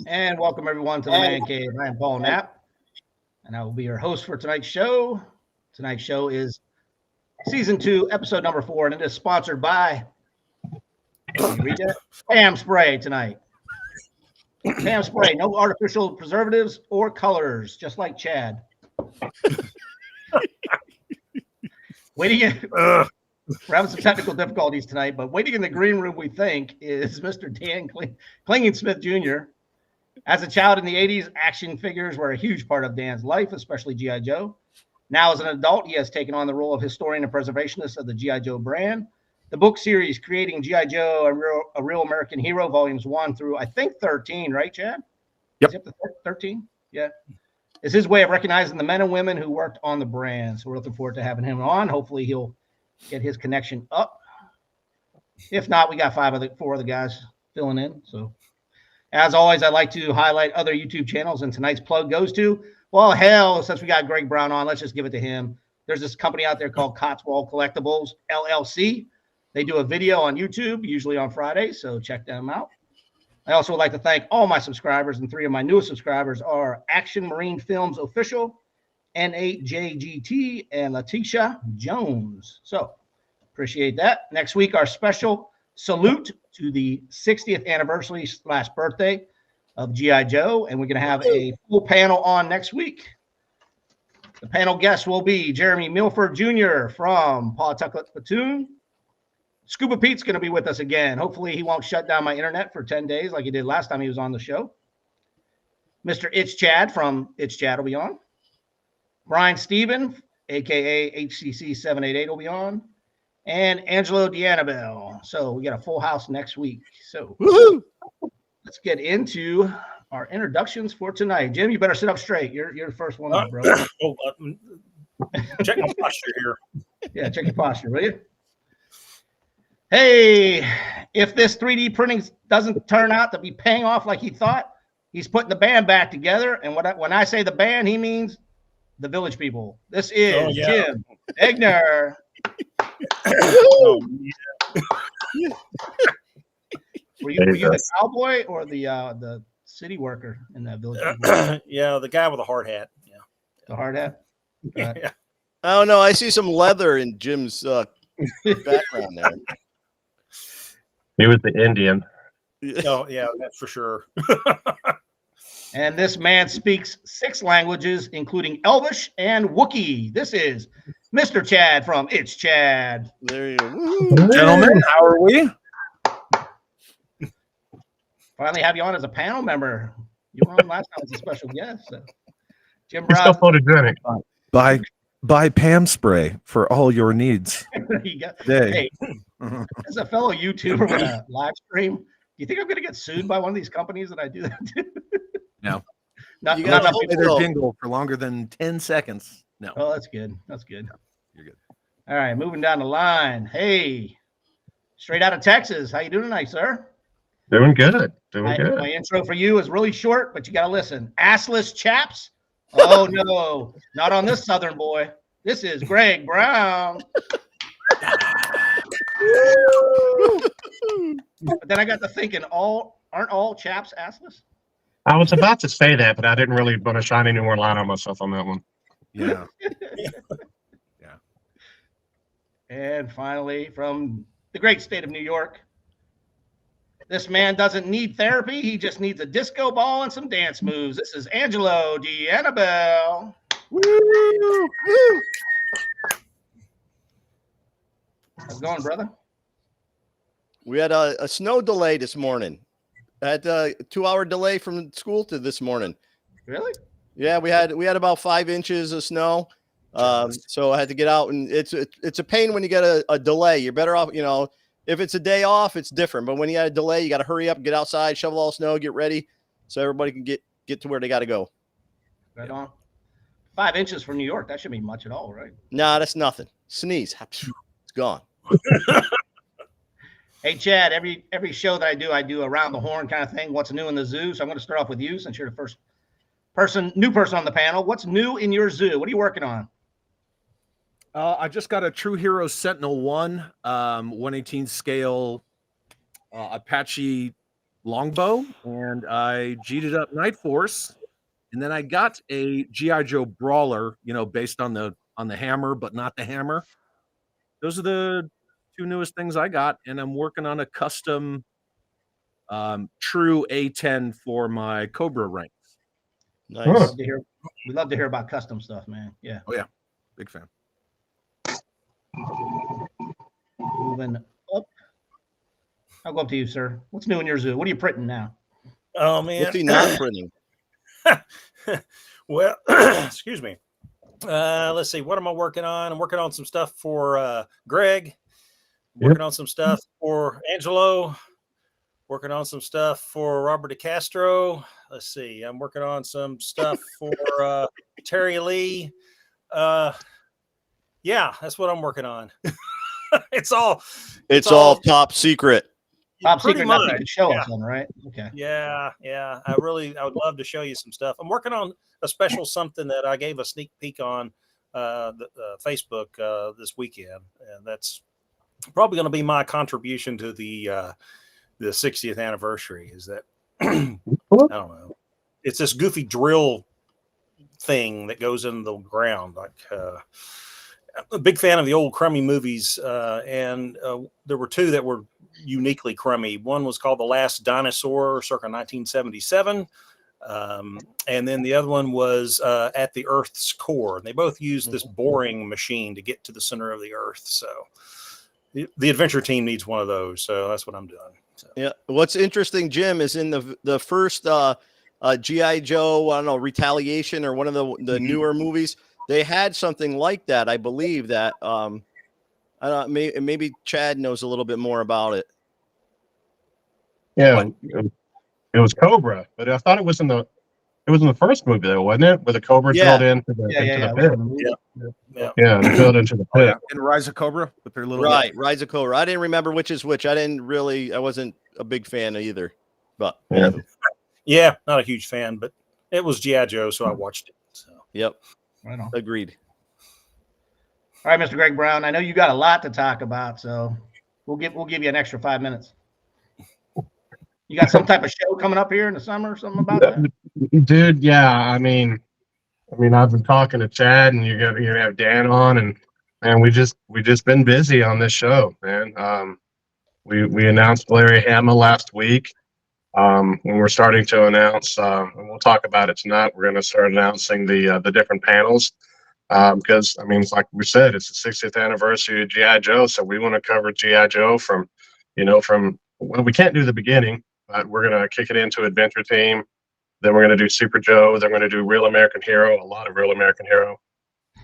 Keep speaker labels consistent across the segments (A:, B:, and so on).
A: And welcome everyone to the Man Cave. I am Paul Knapp, and I will be your host for tonight's show. Tonight's show is season 2, episode number 4, and it is sponsored by can you read that? Pam Spray tonight. Pam Spray, no artificial preservatives or colors, just like Chad. We're having some technical difficulties tonight, but waiting in the green room, we think, is Mr. Dan Klingensmith Jr. As a child in the 80s, action figures were a huge part of Dan's life, especially G.I. Joe. Now, as an adult, he has taken on the role of historian and preservationist of the G.I. Joe brand. The book series, Creating G.I. Joe, a Real American Hero, volumes 1 through, I think, 13, right, Chad?
B: Yep.
A: Is it up to 13? Yeah. It's his way of recognizing the men and women who worked on the brand. So we're looking forward to having him on. Hopefully he'll get his connection up. If not, we got 4 other guys filling in. So as always, I'd like to highlight other YouTube channels, and tonight's plug goes to, well, hell, since we got Greg Brown on, let's just give it to him. There's this company out there called Cotswold Collectibles, LLC. They do a video on YouTube, usually on Fridays, so check them out. I also would like to thank all my subscribers, and 3 of my newest subscribers are Action Marine Films Official, N8JGT, and Letitia Jones. So appreciate that. Next week, our special salute to the 60th anniversary / birthday of G.I. Joe, and we're going to have a full panel on next week. The panel guests will be Jeremy Milford Jr. from Pawtucket Platoon. Scuba Pete's going to be with us again. Hopefully he won't shut down my internet for 10 days like he did last time he was on the show. Mr. It's Chad from It's Chad will be on. Brian Steven, a.k.a. HCC788 will be on. And Angelo D'Annabelle. So we got a full house next week. So let's get into our introductions for tonight. Jim, you better sit up straight. You're the first one up, bro.
B: Check my posture here.
A: Yeah, check your posture, will you? Hey, if this 3D printing doesn't turn out to be paying off like he thought, he's putting the band back together. And when I say the band, he means the Village People. This is Jim Egner. Were you the cowboy or the city worker in that Village People?
B: Yeah, the guy with the hard hat. Yeah,
A: the hard hat.
C: Yeah. I don't know. I see some leather in Jim's background there.
D: He was the Indian.
B: Oh, yeah, that's for sure.
A: And this man speaks 6 languages, including Elvish and Wookiee. This is Mr. Chad from It's Chad.
C: There you go.
B: Gentlemen, how are we?
A: Finally have you on as a panel member. You were on last time as a special guest. So. Jim
D: He's
A: Brown.
D: still photogenic.
E: Buy Pam Spray for all your needs.
A: Hey, as a fellow YouTuber with a live stream, do you think I'm going to get sued by one of these companies that I do that to?
E: No.
A: Not
E: you got to
A: play
E: their jingle for longer than 10 seconds. No.
A: Oh, that's good. That's good.
E: No, you're good.
A: All right, moving down the line. Hey, straight out of Texas. How you doing tonight, sir?
D: Doing good. Doing good.
A: My intro for you is really short, but you got to listen. Assless chaps. Oh, no, not on this Southern boy. This is Greg Brown. But then I got to thinking, aren't all chaps assless?
D: I was about to say that, but I didn't really want to shine any more light on myself on that one.
E: Yeah.
A: Yeah. And finally, from the great state of New York, this man doesn't need therapy. He just needs a disco ball and some dance moves. This is Angelo D'Annabelle. Woo! How's it going, brother?
C: We had a snow delay this morning. I had a 2-hour delay from school to this morning.
A: Really?
C: Yeah, we had about 5 inches of snow. So I had to get out, and it's a pain when you get a delay. You're better off, if it's a day off, it's different. But when you got a delay, you got to hurry up, get outside, shovel all snow, get ready, so everybody can get to where they got to go.
A: Right on. 5 inches from New York. That shouldn't be much at all, right?
C: Nah, that's nothing. Sneeze, it's gone.
A: Hey, Chad, every show that I do around the horn kind of thing. What's new in the zoo? So I'm going to start off with you since you're the first new person on the panel. What's new in your zoo? What are you working on?
E: I just got a True Heroes Sentinel 1, 1/18 scale Apache longbow, and I G'd up Night Force, and then I got a GI Joe brawler, based on the hammer, but not the hammer. Those are the two newest things I got, and I'm working on a custom true A10 for my Cobra ranks.
C: Nice.
A: Love to hear, we love to hear about custom stuff, man. Yeah.
E: Oh yeah, big fan.
A: Moving up. I'll go up to you, sir. What's new in your zoo? What are you printing now?
B: Oh man.
C: What's he not printing?
B: Well, excuse me. Let's see. What am I working on? I'm working on some stuff for Greg. Working on some stuff for Angelo. Working on some stuff for Robert DeCastro. Let's see. I'm working on some stuff for Terry Lee. Yeah, that's what I'm working on. It's all
C: top secret.
A: Top
B: pretty
A: secret,
B: much.
A: nothing to show us on, right? Okay.
B: Yeah. I would love to show you some stuff. I'm working on a special something that I gave a sneak peek on Facebook this weekend, and that's probably going to be my contribution to the 60th anniversary. Is that I don't know. It's this goofy drill thing that goes in the ground. Like I'm a big fan of the old crummy movies, and there were two that were uniquely crummy. One was called The Last Dinosaur, circa 1977. And then the other one was At the Earth's Core. And they both used this boring machine to get to the center of the Earth. So the adventure team needs one of those. So that's what I'm doing. So.
C: Yeah. What's interesting, Jim, is in the first G.I. Joe, I don't know, Retaliation or one of the newer movies, they had something like that. I believe that I don't maybe Chad knows a little bit more about it.
D: Yeah, it was Cobra, but I thought it was in the first movie though, wasn't it? Where the Cobra drilled into the pit. Yeah, they drilled into the pit.
E: And Rise of Cobra with their little
C: Rise of Cobra. I didn't remember which is which. I wasn't a big fan either. But
B: yeah, not a huge fan, but it was G.I. Joe, so I watched it. So
C: yep.
A: Right on.
C: Agreed.
A: All right, Mr. Greg Brown. I know you got a lot to talk about, so we'll give you an extra 5 minutes. You got some type of show coming up here in the summer or something about that?
D: Dude, yeah. I mean, I've been talking to Chad, and you have Dan on, and we just been busy on this show, man. We announced Larry Hama last week. And we're starting to announce, and we'll talk about it tonight. We're going to start announcing the different panels. Because it's like we said, it's the 60th anniversary of G.I. Joe, so we want to cover G.I. Joe from well, we can't do the beginning, but we're going to kick it into Adventure Team. Then we're going to do Super Joe. Then we're going to do Real American Hero, a lot of Real American Hero,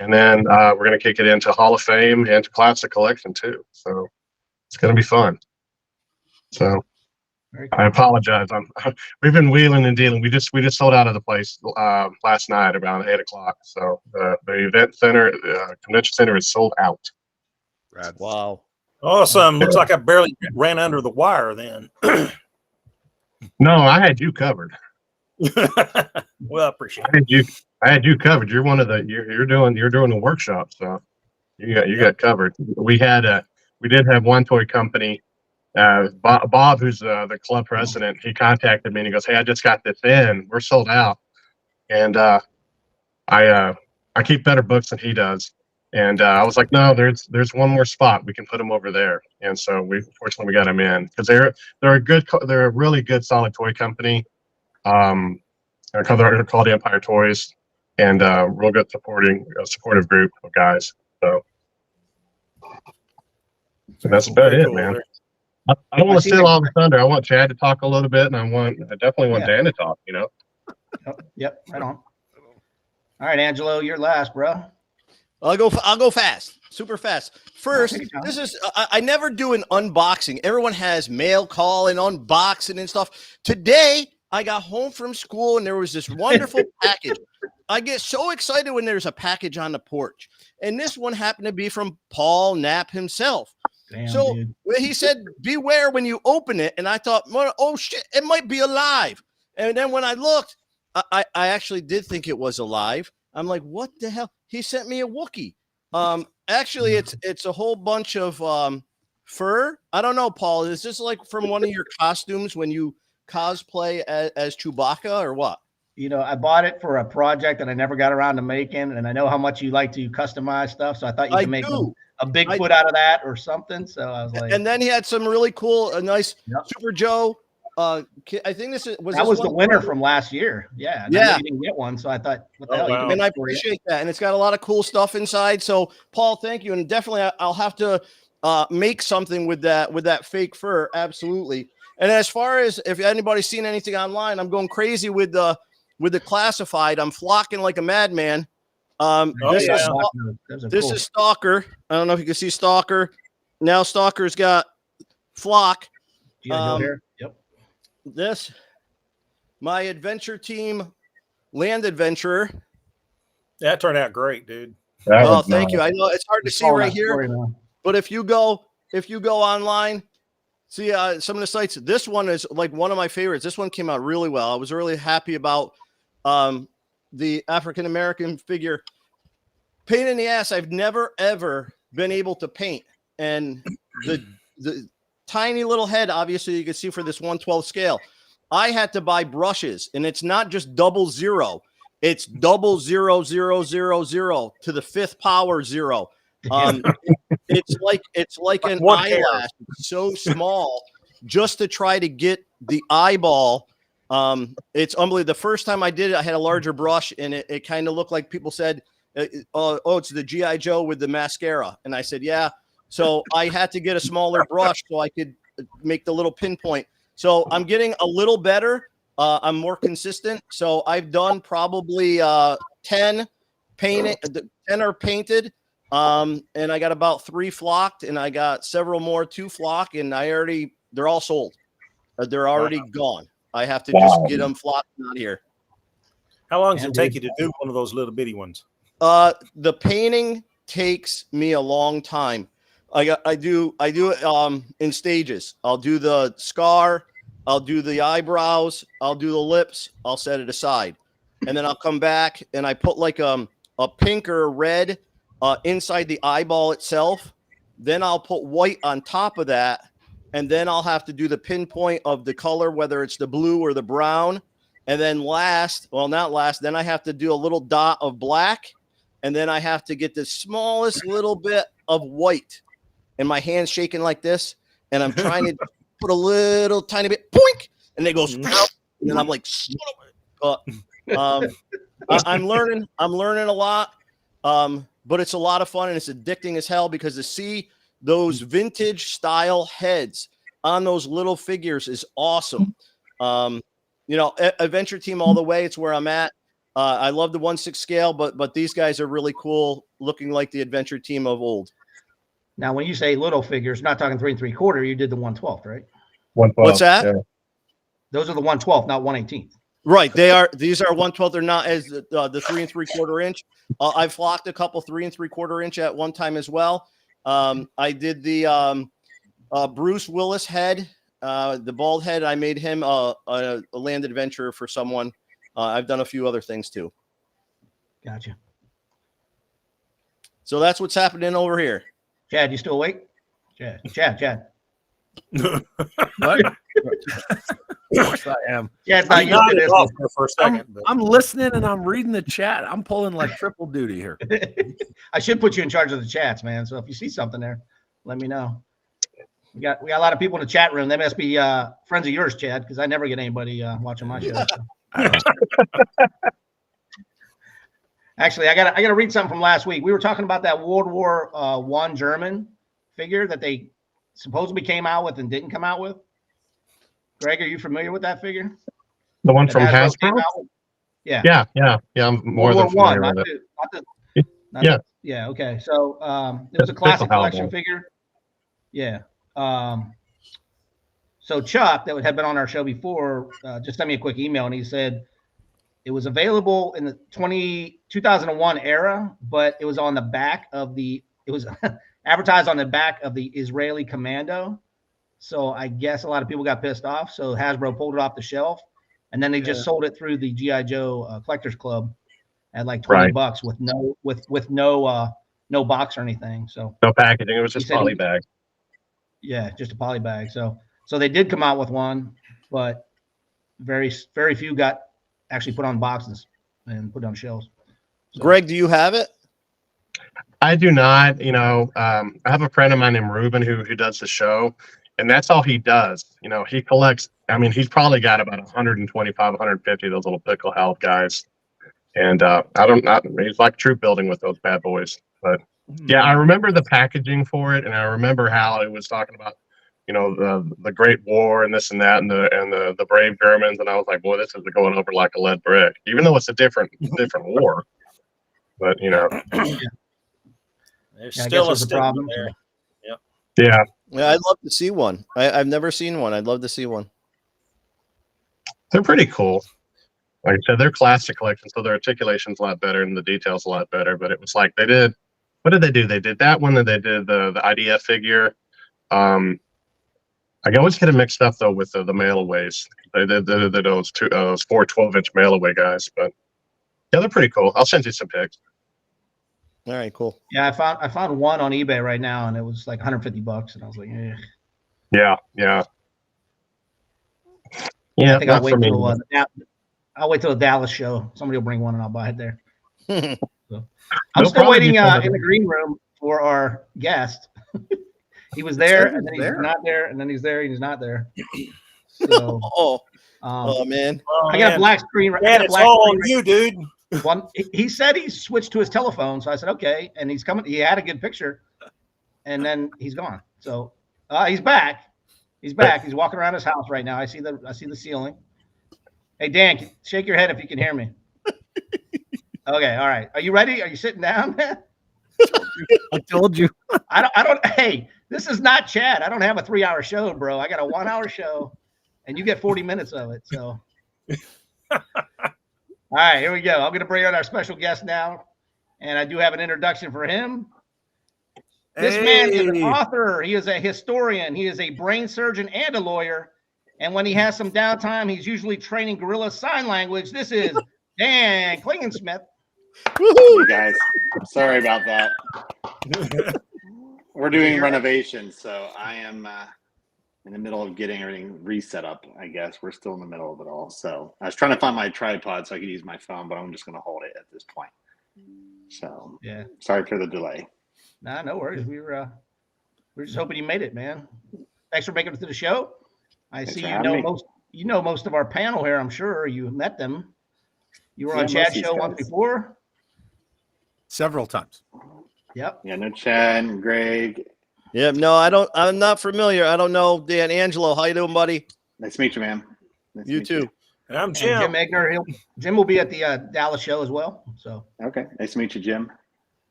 D: and then we're going to kick it into Hall of Fame and to Classic Collection too. So it's going to be fun. So I apologize. We've been wheeling and dealing. We just sold out of the place last night around 8:00. So the event center, convention center is sold out.
E: Rad.
C: Wow.
B: Awesome. Looks like I barely ran under the wire then.
D: No, I had you covered.
B: Well, I appreciate it.
D: I had you covered. You're one of the you're doing the workshop, so you got covered. We did have one toy company. Bob, who's the club president, he contacted me and he goes, "Hey, I just got this in. We're sold out." And I keep better books than he does. And I was like, "No, there's one more spot. We can put them over there." And so fortunately we got them in because they're a really good solid toy company. They're called Empire Toys, and real good supportive group of guys. So that's about it, man. I don't want to steal all the thunder. I want Chad to talk a little bit, and I definitely want Dan to talk.
A: Yep, right on. All right, Angelo, you're last, bro.
C: I'll go fast, super fast. First, this is I never do an unboxing. Everyone has mail call and unboxing and stuff. Today, I got home from school and there was this wonderful package. I get so excited when there's a package on the porch, and this one happened to be from Paul Knapp himself.
A: Damn,
C: so
A: dude.
C: he said, "Beware when you open it," and I thought, well, "Oh shit, it might be alive." And then when I looked, I actually did think it was alive. I'm like, "What the hell?" He sent me a Wookiee. Actually, it's a whole bunch of fur. I don't know, Paul. Is this like from one of your costumes when you cosplay as Chewbacca or what?
A: You know, I bought it for a project that I never got around to making, and I know how much you like to customize stuff, so I thought you could make a Bigfoot out of that or something. So I was like,
C: and then he had some really cool, a nice
A: Yep.
C: Super Joe. I think this was
A: the winner from last year. Yeah, and I knew you didn't get one, so I thought, what the hell? You can
C: And
A: make
C: I
A: it for you.
C: appreciate that, and it's got a lot of cool stuff inside. So, Paul, thank you, and definitely I'll have to make something with that fake fur. Absolutely. And as far as if anybody's seen anything online, I'm going crazy with the classified. I'm flocking like a madman. This is Stalker. I don't know if you can see Stalker. Now Stalker's got flock.
A: Yep.
C: This, my adventure team, Land Adventurer.
B: That turned out great, dude.
C: Oh, thank you. I know it's hard to see right here, but if you go online, see some of the sites. This one is like one of my favorites. This one came out really well. I was really happy about the African American figure. Pain in the ass. I've never ever been able to paint, and the tiny little head, obviously you can see for this 1/12 scale. I had to buy brushes, and it's not just 00. It's 00000 to the 5th power 0. It's like an eyelash. It's so small just to try to get the eyeball. It's unbelievable. The first time I did it, I had a larger brush, and it kind of looked like people said, oh, it's the G.I. Joe with the mascara. And I said, yeah. So I had to get a smaller brush so I could make the little pinpoint. So I'm getting a little better. I'm more consistent. So I've done probably 10 painted, 10 are painted. And I got about 3 flocked, and I got several more 2 flock, and they're all sold. They're already gone. I have to just get them flocked out here.
B: How long does it take you to do one of those little bitty ones?
C: The painting takes me a long time. I do it in stages. I'll do the scar, I'll do the eyebrows, I'll do the lips, I'll set it aside. And then I'll come back and I put like a pink or a red inside the eyeball itself. Then I'll put white on top of that. And then I'll have to do the pinpoint of the color, whether it's the blue or the brown. And then then I have to do a little dot of black. And then I have to get the smallest little bit of white. And my hand's shaking like this. And I'm trying to put a little tiny bit, poink, and it goes, and then I'm like, I'm learning a lot. But it's a lot of fun, and it's addicting as hell, because to see those vintage style heads on those little figures is awesome. Adventure Team all the way. It's where I'm at. I love the 1/6 scale, but these guys are really cool, looking like the Adventure Team of old.
A: Now, when you say little figures, not talking 3 3/4, you did the 1/12, right?
D: 1/12.
C: What's that?
D: Yeah.
A: Those are the 1/12, not 1/18.
C: Right. These are 1/12. They're not as the 3 3/4 inch. I've flocked a couple 3 3/4 inch at one time as well. I did the Bruce Willis head, the bald head. I made him a land adventurer for someone. I've done a few other things too.
A: Gotcha.
C: So that's what's happening over here.
A: Chad, you still awake? Chad.
E: What? Yes, I am.
A: Chad's not used to this.
B: Off there for a second,
E: I'm listening and I'm reading the chat. I'm pulling like triple duty here.
A: I should put you in charge of the chats, man. So if you see something there, let me know. We got a lot of people in the chat room. They must be friends of yours, Chad, because I never get anybody watching my show. So. Actually, I gotta read something from last week. We were talking about that World War I German figure that they supposedly came out with and didn't come out with. Greg, are you familiar with that figure?
D: The one from
A: Hasbro came
D: Hasbro?
A: out with? Yeah.
D: Yeah. I'm more than familiar with it.
A: Yeah. Okay. So it was a classic collection figure. Yeah. So Chuck, that had been on our show before, just sent me a quick email, and he said it was available in the 2001 era, but it was on the back of it was advertised on the back of the Israeli Commando. So I guess a lot of people got pissed off. So Hasbro pulled it off the shelf, and then they just sold it through the G.I. Joe Collectors Club at like $20 with no box or anything. So
D: no packaging. It was just poly bag.
A: Yeah, just a poly bag. So they did come out with one, but very few got actually put on boxes and put on shelves. So,
C: Greg, do you have it?
D: I do not. I have a friend of mine named Ruben who does the show, and that's all he does. He collects. I mean, he's probably got about 125, 150 of those little pickle health guys, and he's like troop building with those bad boys. But yeah, I remember the packaging for it, and I remember how it was talking about, the Great War and this and that, and the brave Germans, and I was like, boy, this is going over like a lead brick, even though it's a different war. But
B: There's
A: Yeah, I
B: still
A: guess
B: a
A: there's a
B: stigma
A: problem.
B: there.
D: yeah,
C: Yeah, I'd love to see one. I've never seen one. I'd love to see one.
D: they're pretty cool. Like I said, they're classic collections, so their articulation's a lot better and the details a lot better. But it was like they did. What did they do? They did that one, and they did the IDF figure. I always get it mixed up though with the mailaways. They did those 4 12-inch mailaway guys, but yeah, they're pretty cool. I'll send you some pics.
C: All right, cool.
A: Yeah, I found one on eBay right now, and it was like $150, and I was like, eh.
D: Yeah.
A: I think I'll
D: not
A: wait
D: for me.
A: till I'll wait till the Dallas show. Somebody will bring one, and I'll buy it there. So, I'm
D: They'll
A: still
D: probably
A: waiting
D: be fun to
A: in the
D: do.
A: green room for our guest. He was there,
E: Said
A: and then
E: he's
A: he's
E: there.
A: not there, and then he's there, and he's not there. So,
C: Oh man.
B: Oh,
A: I got a
B: man.
A: black screen. I
B: Man,
A: got a
B: it's
A: black
B: all on
A: screen.
B: you, dude.
A: One, he said he switched to his telephone, so I said okay, and he's coming. He had a good picture, and then he's gone. So he's back. He's back. He's walking around his house right now. I see the ceiling. Hey Dan, shake your head if you can hear me. Okay, all right. Are you ready? Are you sitting down, man?
E: I told you.
A: I don't. Hey, this is not Chad. I don't have a 3-hour show, bro. I got a 1-hour show, and you get 40 minutes of it. So. All right, here we go. I'm going to bring on our special guest now, and I do have an introduction for him. This man is an author. He is a historian. He is a brain surgeon and a lawyer. And when he has some downtime, he's usually training gorilla sign language. This is Dan Klingensmith.
F: Hey guys, sorry about that. We're doing renovations, so I am in the middle of getting everything reset up. I guess we're still in the middle of it all. So I was trying to find my tripod so I could use my phone, but I'm just going to hold it at this point. So
A: Yeah.
F: sorry for the delay.
A: Nah, no worries. We're just hoping you made it, man. Thanks for making it to the show. I
F: Thanks
A: see
F: for
A: you
F: having
A: know
F: me.
A: most of our panel here. I'm sure you met them. You were
F: Yeah,
A: on
F: most
A: Chad's
F: of these
A: show once
F: guys.
A: before.
E: Several times.
A: Yep.
F: Yeah, no Chad and Greg.
C: Yeah, no, I'm not familiar. I don't know. Dan Angelo, how you doing, buddy?
F: Nice to meet you, man. Nice to
C: You
F: meet
C: too.
B: And I'm
A: And
B: Jim.
A: Jim Egner. Jim will be at the Dallas show as well. So
F: Okay, nice to meet you, Jim.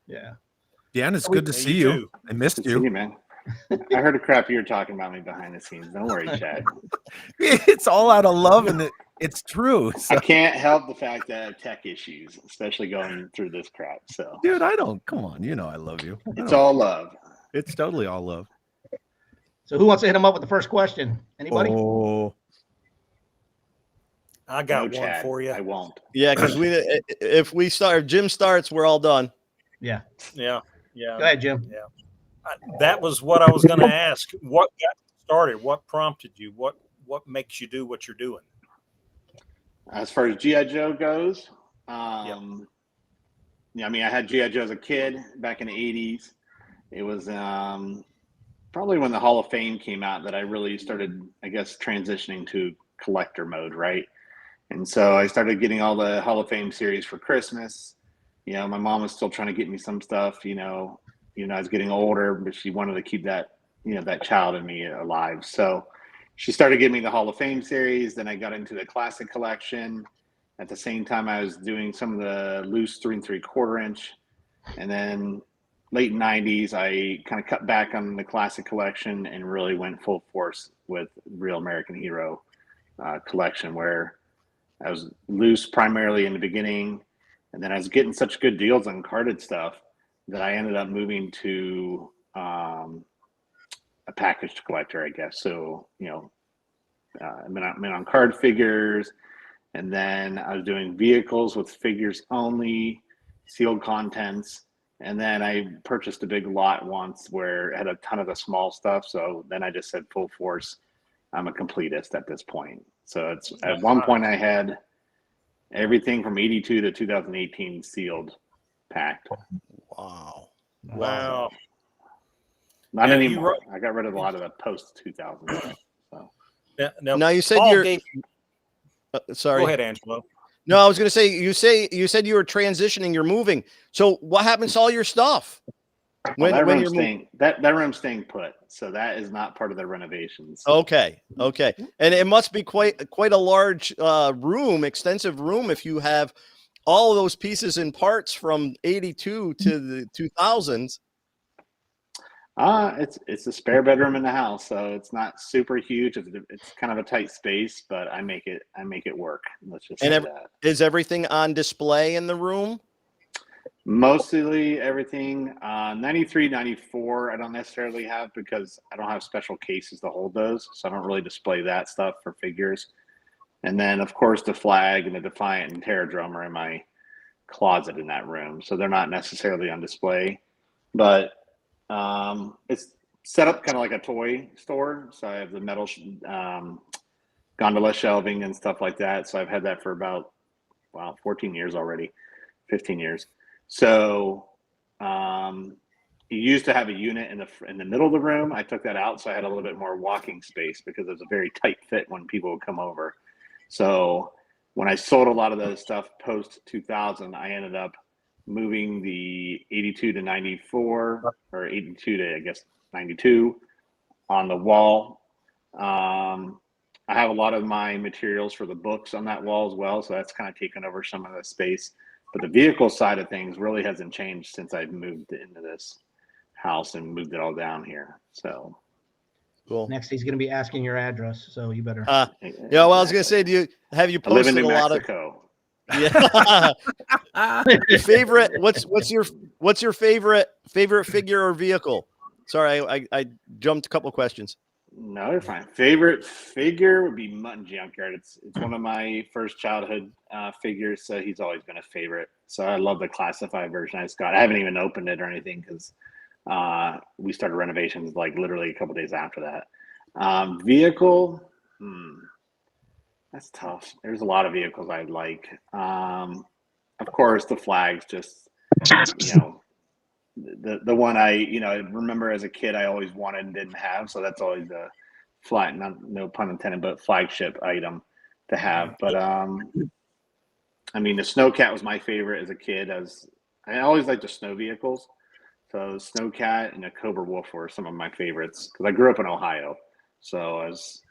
A: yeah.
E: Dan, it's
A: We-
E: good to
B: Yeah,
E: see
B: you
E: you.
B: too.
E: I missed
F: Good to see you,
E: you.
F: man. I heard a crap you were talking about me behind the scenes. Don't worry, Chad.
E: It's all out of love, and it's true. So,
F: I can't help the fact that I have tech issues, especially going through this crap. So
E: dude, I don't. Come on, you know I love you. I
F: it's
E: don't-
F: all love.
E: It's totally all love.
A: So who wants to hit him up with the first question? Anybody?
C: Oh,
B: I got
F: No,
B: one
F: Chad,
B: for you.
F: I won't.
C: yeah, because if Jim starts, we're all done.
A: Yeah.
B: Yeah. Yeah.
A: Go ahead, Jim.
B: That was what I was going to ask. What got started? What prompted you? What makes you do what you're doing?
F: As far as G.I. Joe goes, yeah, I mean, I had G.I. Joe as a kid back in the 80s. It was probably when the Hall of Fame came out that I really started, I guess, transitioning to collector mode, right? And so I started getting all the Hall of Fame series for Christmas. You know, my mom was still trying to get me some stuff, you know, I was getting older, but she wanted to keep that, that child in me alive. So she started giving me the Hall of Fame series. Then I got into the classic collection. At the same time, I was doing some of the loose 3 3/4 inch. And then late 90s, I kind of cut back on the classic collection and really went full force with Real American Hero collection, where I was loose primarily in the beginning. And then I was getting such good deals on carded stuff that I ended up moving to a packaged collector, I guess. So, I've been on card figures, and then I was doing vehicles with figures only, sealed contents. And then I purchased a big lot once where it had a ton of the small stuff. So then I just said full force, I'm a completist at this point. So it's at one point I had everything from 82 to 2018 sealed, packed.
C: Wow.
B: Wow.
F: Not
B: Now,
F: anymore. I got rid of a lot of the post 2000 stuff. So
C: Now you said
B: Paul
C: you're
B: gave-
C: sorry.
B: Go ahead, Angelo.
C: No, I was going to say you said you were transitioning, you're moving. So what happens to all your stuff? When
F: that
C: when
F: room's
C: you're moving?
F: staying, that room's staying put. So that is not part of the renovations.
C: Okay. And it must be quite a large room, extensive room if you have all of those pieces and parts from 82 to the 2000s.
F: It's a spare bedroom in the house, so it's not super huge. It's kind of a tight space, but I make it work. Let's just say that.
C: Is everything on display in the room?
F: Mostly everything. 93, 94, I don't necessarily have because I don't have special cases to hold those, so I don't really display that stuff for figures. And then, of course, the flag and the Defiant and Terror Drum are in my closet in that room, so they're not necessarily on display. But it's set up kind of like a toy store. So I have the metal gondola shelving and stuff like that. So I've had that for about 14 years already, 15 years. So you used to have a unit in the middle of the room. I took that out, so I had a little bit more walking space because it was a very tight fit when people would come over. So when I sold a lot of those stuff post 2000, I ended up moving the 82 to 94 or 82 to, I guess, 92 on the wall. I have a lot of my materials for the books on that wall as well, so that's kind of taken over some of the space. But the vehicle side of things really hasn't changed since I've moved into this house and moved it all down here. So
C: Cool.
A: Next, he's going to be asking your address, so you better.
C: Yeah, well, I was going to say, have you
F: I live in
C: posted
F: New
C: a lot of
F: Mexico.
C: Yeah. Your favorite? What's your favorite figure or vehicle? Sorry, I jumped a couple of questions.
F: No, you're fine. Favorite figure would be Mutton Junkyard. It's one of my first childhood figures, so he's always been a favorite. So I love the classified version I just got. I haven't even opened it or anything because we started renovations like literally a couple days after that. Vehicle, that's tough. There's a lot of vehicles I like. Of course, the flags, just the one I remember as a kid I always wanted and didn't have, so that's always a no pun intended, but flagship item to have. But I mean, the Snowcat was my favorite as a kid. I always liked the snow vehicles, so Snowcat and a Cobra Wolf were some of my favorites because I grew up in Ohio, so I was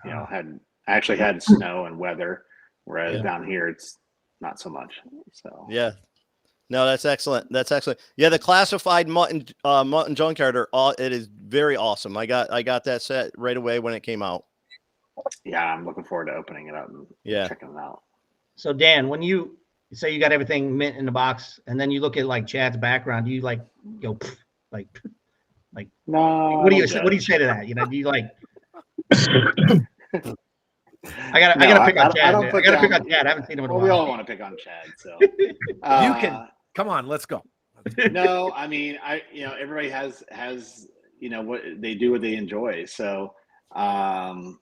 F: actually had snow and weather, whereas down here it's not so much. So
C: yeah. No, that's excellent. That's excellent. Yeah, the classified Mutton Junkyard it is very awesome. I got that set right away when it came out.
F: Yeah, I'm looking forward to opening it up and checking it out.
A: So Dan, when you say you got everything mint in the box, and then you look at like Chad's background, do you like go like
F: no?
A: What do you say to that? Do you like? I gotta pick on Chad. I gotta pick on Chad. I haven't seen him in a while.
F: We all want to pick on Chad, so
E: you can. Come on, let's go.
F: No, I mean, everybody has what they do, what they enjoy. So, I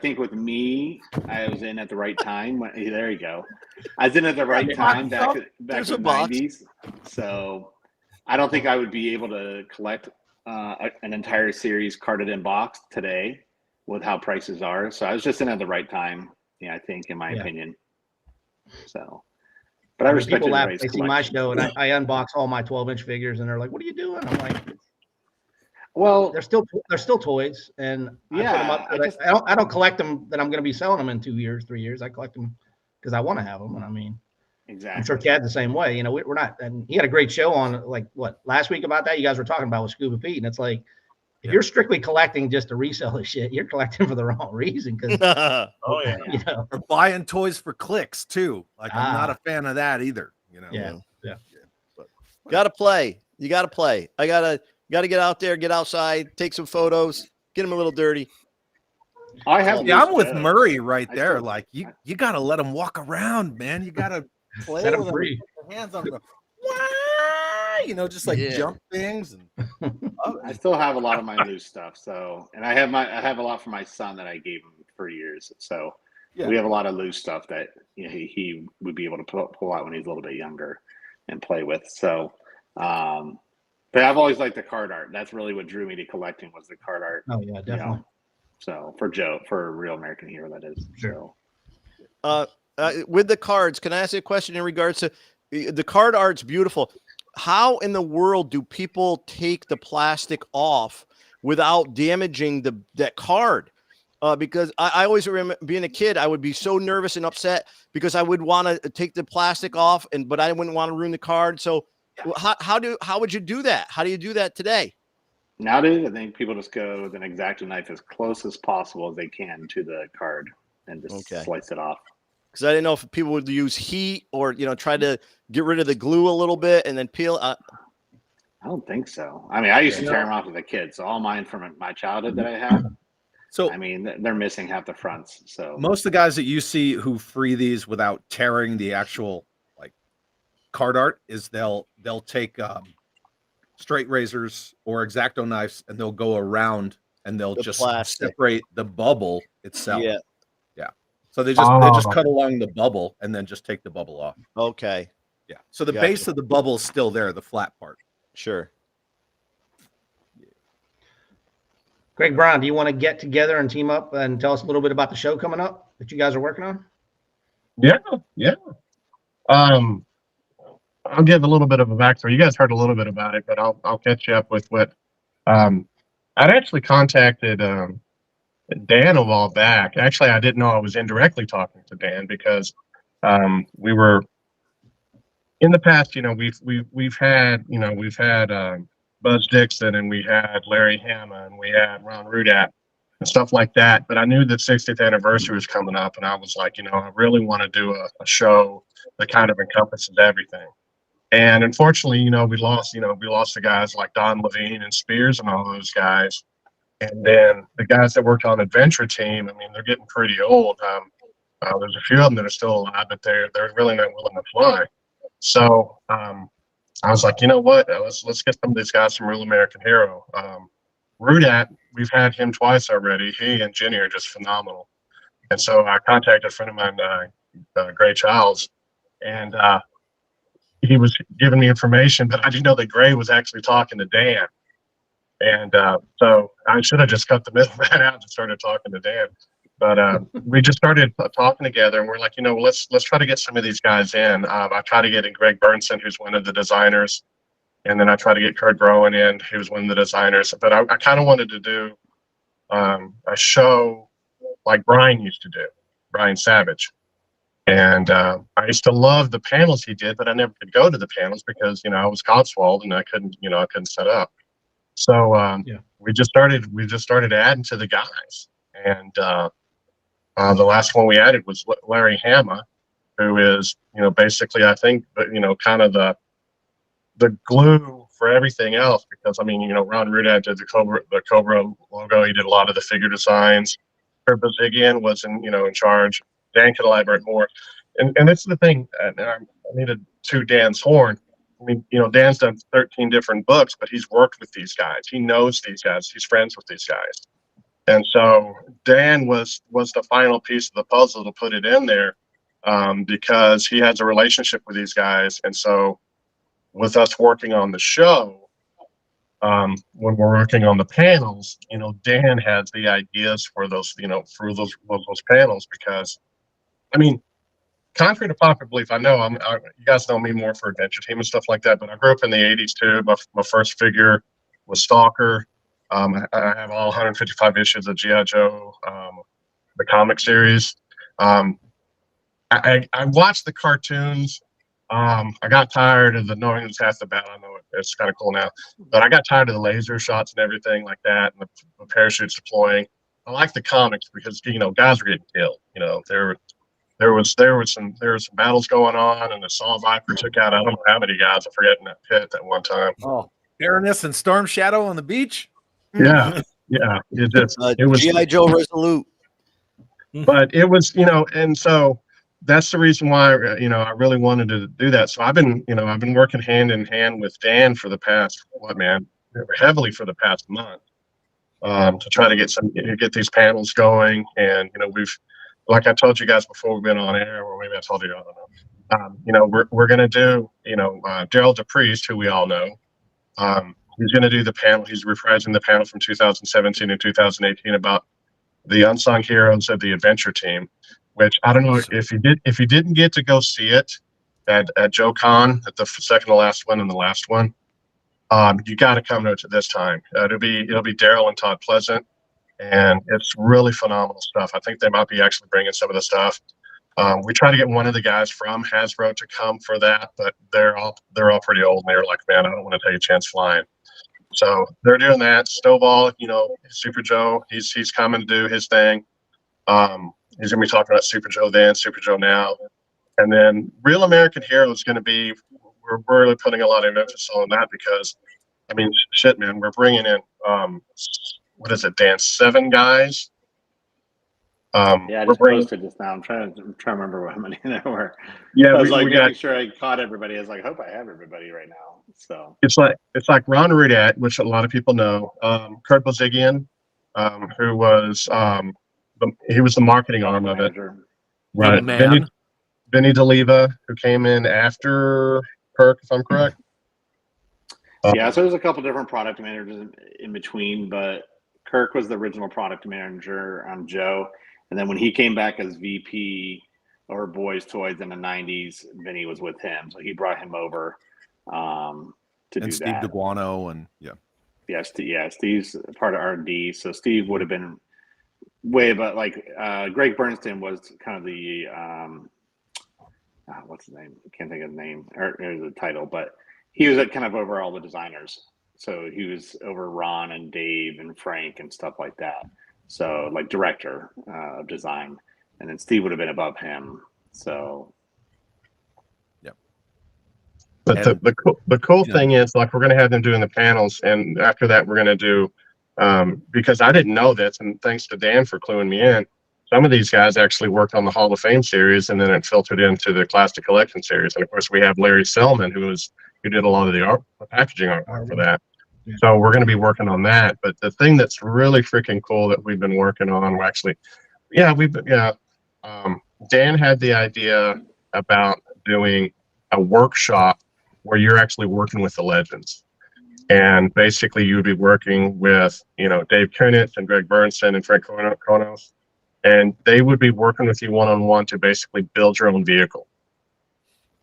F: think with me, I was in at the right time. There you go. I was in at the right time back in the 90s. So, I don't think I would be able to collect an entire series carded in box today with how prices are. So I was just in at the right time. I think, in my opinion. So. But I respect
A: people laugh. They see my show, and I unbox all my 12-inch figures, and they're like, "What are you doing?" I'm like,
F: "Well,
A: they're still toys, and I put them up. I don't collect them that I'm going to be selling them in 2 years, 3 years. I collect them because I want to have them. And I mean,
F: exactly.
A: I'm sure Chad's the same way. We're not. And he had a great show on last week about that. You guys were talking about with Scuba Pete, and it's like, if you're strictly collecting just to resell the shit, you're collecting for the wrong reason. Because
E: or buying toys for clicks too. Like I'm not a fan of that either.
A: Yeah.
E: But
C: gotta play. You gotta play. I gotta get out there, get outside, take some photos, get them a little dirty.
E: I'm with Murray right there. Like you gotta let them walk around, man. You gotta play
A: set
E: with
A: them free.
E: With their hands on them. Just like jump things. And
F: I still have a lot of my loose stuff. So, and I have a lot for my son that I gave him for years. So,
E: Yeah.
F: We have a lot of loose stuff that he would be able to pull out when he's a little bit younger and play with. So, but I've always liked the card art. That's really what drew me to collecting was the card art.
A: Oh yeah, definitely.
F: So for Real American Hero, that is.
A: Sure.
F: So.
C: With the cards, can I ask you a question in regards to the card art's beautiful? How in the world do people take the plastic off without damaging that card? Because I always remember being a kid, I would be so nervous and upset because I would want to take the plastic off, but I wouldn't want to ruin the card. So how would you do that? How do you do that today?
F: Nowadays, I think people just go with an X-Acto knife as close as possible as they can to the card and just slice it off.
C: Because I didn't know if people would use heat or try to get rid of the glue a little bit and then peel.
F: I don't think so. I mean, I used to tear them off as a kid, so all mine from my childhood that I had.
E: So
F: I mean, they're missing half the fronts. So
E: most of the guys that you see who free these without tearing the actual like card art is they'll take straight razors or X-Acto knives and they'll go around and they'll just separate the bubble itself. Yeah. So they just cut along the bubble and then just take the bubble off.
C: Okay.
E: Yeah. So the base of the bubble is still there, the flat part.
C: Sure.
A: Greg Brown, do you want to get together and team up and tell us a little bit about the show coming up that you guys are working on?
D: Yeah. I'll give a little bit of a backstory. You guys heard a little bit about it, but I'll catch you up with what I'd actually contacted Dan a while back. Actually, I didn't know I was indirectly talking to Dan because we were in the past. We've had Buzz Dixon, and we had Larry Hama, and we had Ron Rudat and stuff like that. But I knew the 60th anniversary was coming up, and I was like, I really want to do a show that kind of encompasses everything. And unfortunately, we lost the guys like Don Levine and Spears and all those guys. And then the guys that worked on Adventure Team, I mean, they're getting pretty old. There's a few of them that are still alive, but they're really not willing to fly. So I was like, you know what? Let's get some of these guys from Real American Hero. Rudat, we've had him twice already. He and Jenny are just phenomenal. And so I contacted a friend of mine, Gray Childs, and he was giving me information, but I didn't know that Gray was actually talking to Dan. And so I should have just cut the middleman out and started talking to Dan. But we just started talking together, and we're like, let's try to get some of these guys in. I try to get in Greg Burnson, who's one of the designers, and then I try to get Kurt Groen in, who's one of the designers. But I kind of wanted to do a show like Brian used to do, Brian Savage. And I used to love the panels he did, but I never could go to the panels because I was Cotswold and I couldn't set up. So we just started adding to the guys, and the last one we added was Larry Hama, who is basically I think kind of the glue for everything else, because Ron Rudat did the Cobra logo. He did a lot of the figure designs. Kurt Bazigian was in charge. Dan could elaborate more, and that's the thing. And I needed to Dan's horn. I mean, Dan's done 13 different books, but he's worked with these guys. He knows these guys. He's friends with these guys. And so Dan was the final piece of the puzzle to put it in there, because he has a relationship with these guys. And so with us working on the show, when we're working on the panels, Dan has the ideas for those, for those panels, because, I mean, contrary to popular belief, I know you guys know me more for Adventure Team and stuff like that, but I grew up in the 80s too. My first figure was Stalker. I have all 155 issues of G.I. Joe, the comic series. I watched the cartoons. I got tired of the knowing it's half the battle. I know it's kind of cool now, but I got tired of the laser shots and everything like that, and the parachutes deploying. I like the comics because guys were getting killed. There was some battles going on, and the Saw Viper took out I don't know how many guys. I forget in that pit at one time.
E: Oh, Baroness and Storm Shadow on the beach.
D: Yeah. It was
C: G.I. Joe Resolute.
D: But it was, and so that's the reason why I really wanted to do that. So I've been working hand in hand with Dan for the past heavily for the past month, to try to get these panels going, and like I told you guys before we've been on air, or maybe I told you, I don't know. You know, we're going to do, you know, Daryl DePriest, who we all know. He's going to do the panel. He's reprising the panel from 2017 and 2018 about the unsung heroes of the adventure team, which I don't know if you didn't get to go see it at Joe Con, at the second to last one and the last one. You got to come to it this time. It'll be Daryl and Todd Pleasant, and it's really phenomenal stuff. I think they might be actually bringing some of the stuff. We try to get one of the guys from Hasbro to come for that, but they're all pretty old, and they're like, man, I don't want to take a chance flying. So they're doing that. Snowball, you know, Super Joe, he's coming to do his thing. He's gonna be talking about Super Joe then, Super Joe now, and then Real American Hero is going to be. We're really putting a lot of emphasis on that because, I mean, shit, man, we're bringing in what is it, Dan? 7 guys.
F: Yeah, I just posted just now. I'm trying to remember how many there were.
D: Yeah,
F: I was
D: we
F: making
D: got,
F: sure I caught everybody. I was like, I hope I have everybody right now. So
D: it's like Ron Rudat, which a lot of people know. Kurt Bozigian, who was he was the marketing arm of it. Right.
E: Man.
D: Vinny DeLeva, who came in after Kirk, if I'm correct.
F: Yeah, so there's a couple different product managers in between, but Kirk was the original product manager on Joe. And then when he came back as VP over Boys Toys in the 90s, Vinny was with him. So he brought him over to do
E: Steve
F: that.
E: DeGuano and
F: Steve's part of R&D. So Steve would have been way above, like Greg Bernstein was kind of the, what's his name? I can't think of his name or the title, but he was kind of over all the designers. So he was over Ron and Dave and Frank and stuff like that. So like director of design, and then Steve would have been above him. So,
D: but the cool thing is, like, we're going to have them doing the panels, and after that, we're going to do because I didn't know this, and thanks to Dan for cluing me in. Some of these guys actually worked on the Hall of Fame series, and then it filtered into the Classic Collection series. And of course, we have Larry Selman, who did a lot of the packaging artwork for that. So we're going to be working on that. But the thing that's really freaking cool that we've been working on, Dan had the idea about doing a workshop where you're actually working with the legends. And basically you would be working with, you know, Dave Kunitz and Greg Bernstein and Frank Kronos. And they would be working with you one-on-one to basically build your own vehicle.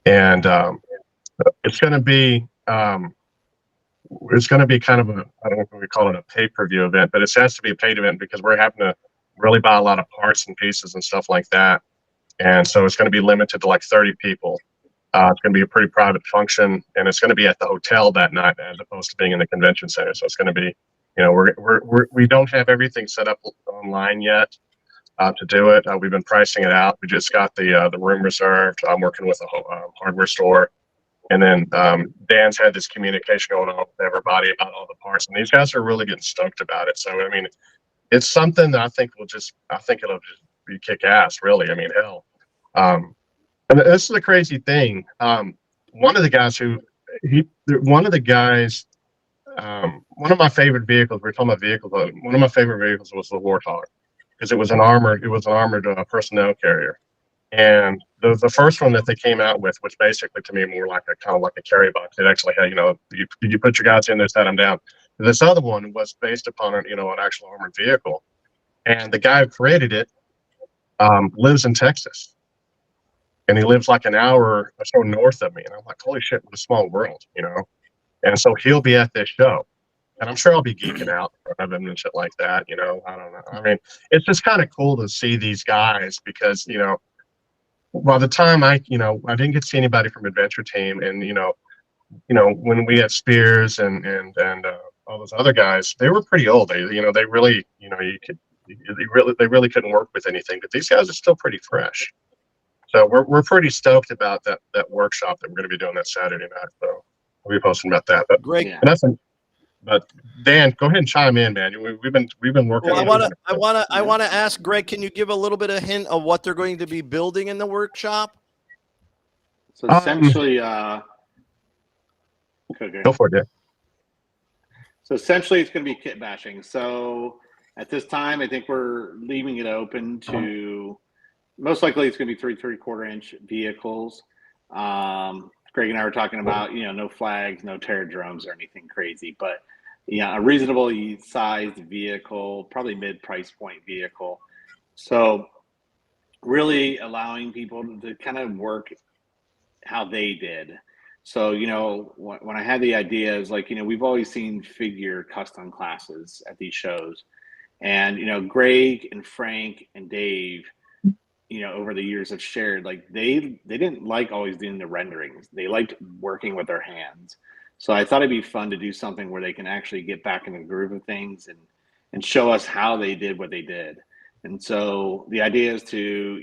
D: And it's going to be kind of I don't know if we call it a pay-per-view event, but it has to be a paid event because we're having to really buy a lot of parts and pieces and stuff like that. And so it's going to be limited to like 30 people. It's going to be a pretty private function, and it's going to be at the hotel that night as opposed to being in the convention center. So it's going to be, you know, we don't have everything set up online yet to do it. We've been pricing it out. We just got the room reserved. I'm working with a hardware store. And then Dan's had this communication going on with everybody about all the parts, and these guys are really getting stoked about it. So I mean, it's something that I think it'll just be kick ass, really. I mean, hell. And this is a crazy thing. One of the guys one of my favorite vehicles. We're talking about vehicles. One of my favorite vehicles was the Warthog because it was an armored personnel carrier. And the first one that they came out with was basically, to me, more like a kind of like a carry box. It actually had, you know, you put your guys in there, set them down. This other one was based upon an actual armored vehicle, and the guy who created it lives in Texas, and he lives like an hour or so north of me. And I'm like, holy shit, what a small world, you know. And so he'll be at this show, and I'm sure I'll be geeking out in front of him and shit like that, you know. I don't know. I mean, it's just kind of cool to see these guys because, you know, by the time I didn't get to see anybody from Adventure Team, and you know, when we had Spears and all those other guys, they were pretty old. They really, you know, they really couldn't work with anything. But these guys are still pretty fresh. So we're pretty stoked about that workshop that we're going to be doing that Saturday night. So we'll be posting about that. But
C: Great.
D: But Dan, go ahead and chime in, man. We've been working.
C: Well, I want to ask Greg. Can you give a little bit of hint of what they're going to be building in the workshop?
F: So essentially,
D: go for it. Yeah.
F: So essentially, it's going to be kit bashing. So at this time, I think we're leaving it open to most likely it's going to be 3.75 inch vehicles. Greg and I were talking about, no flags, no Terradromes or anything crazy, but a reasonably sized vehicle, probably mid price point vehicle. So really allowing people to kind of work how they did. So, when I had the idea, is like, we've always seen figure custom classes at these shows. And, Greg and Frank and Dave, over the years have shared, like they didn't like always doing the renderings. They liked working with their hands. So I thought it'd be fun to do something where they can actually get back in the groove of things and show us how they did what they did. And so the idea is to,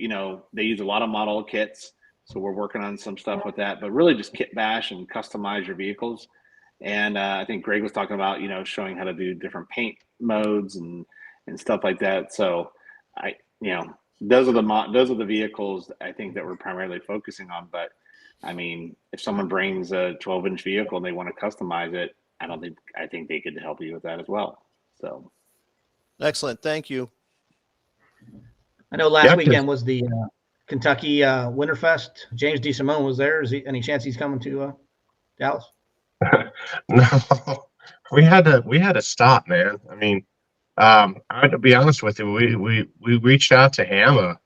F: they use a lot of model kits. So we're working on some stuff with that, but really just kit bash and customize your vehicles. And I think Greg was talking about, showing how to do different paint modes and stuff like that. So those are the vehicles I think that we're primarily focusing on. But I mean, if someone brings a 12-inch vehicle and they want to customize it, I think they could help you with that as well. So
C: Excellent. Thank you.
A: I know last weekend was the Kentucky Winterfest. James DeSimone was there. Is he any chance he's coming to Dallas?
D: No, we had to stop, man. I mean, I have to be honest with you. We reached out to Hamma,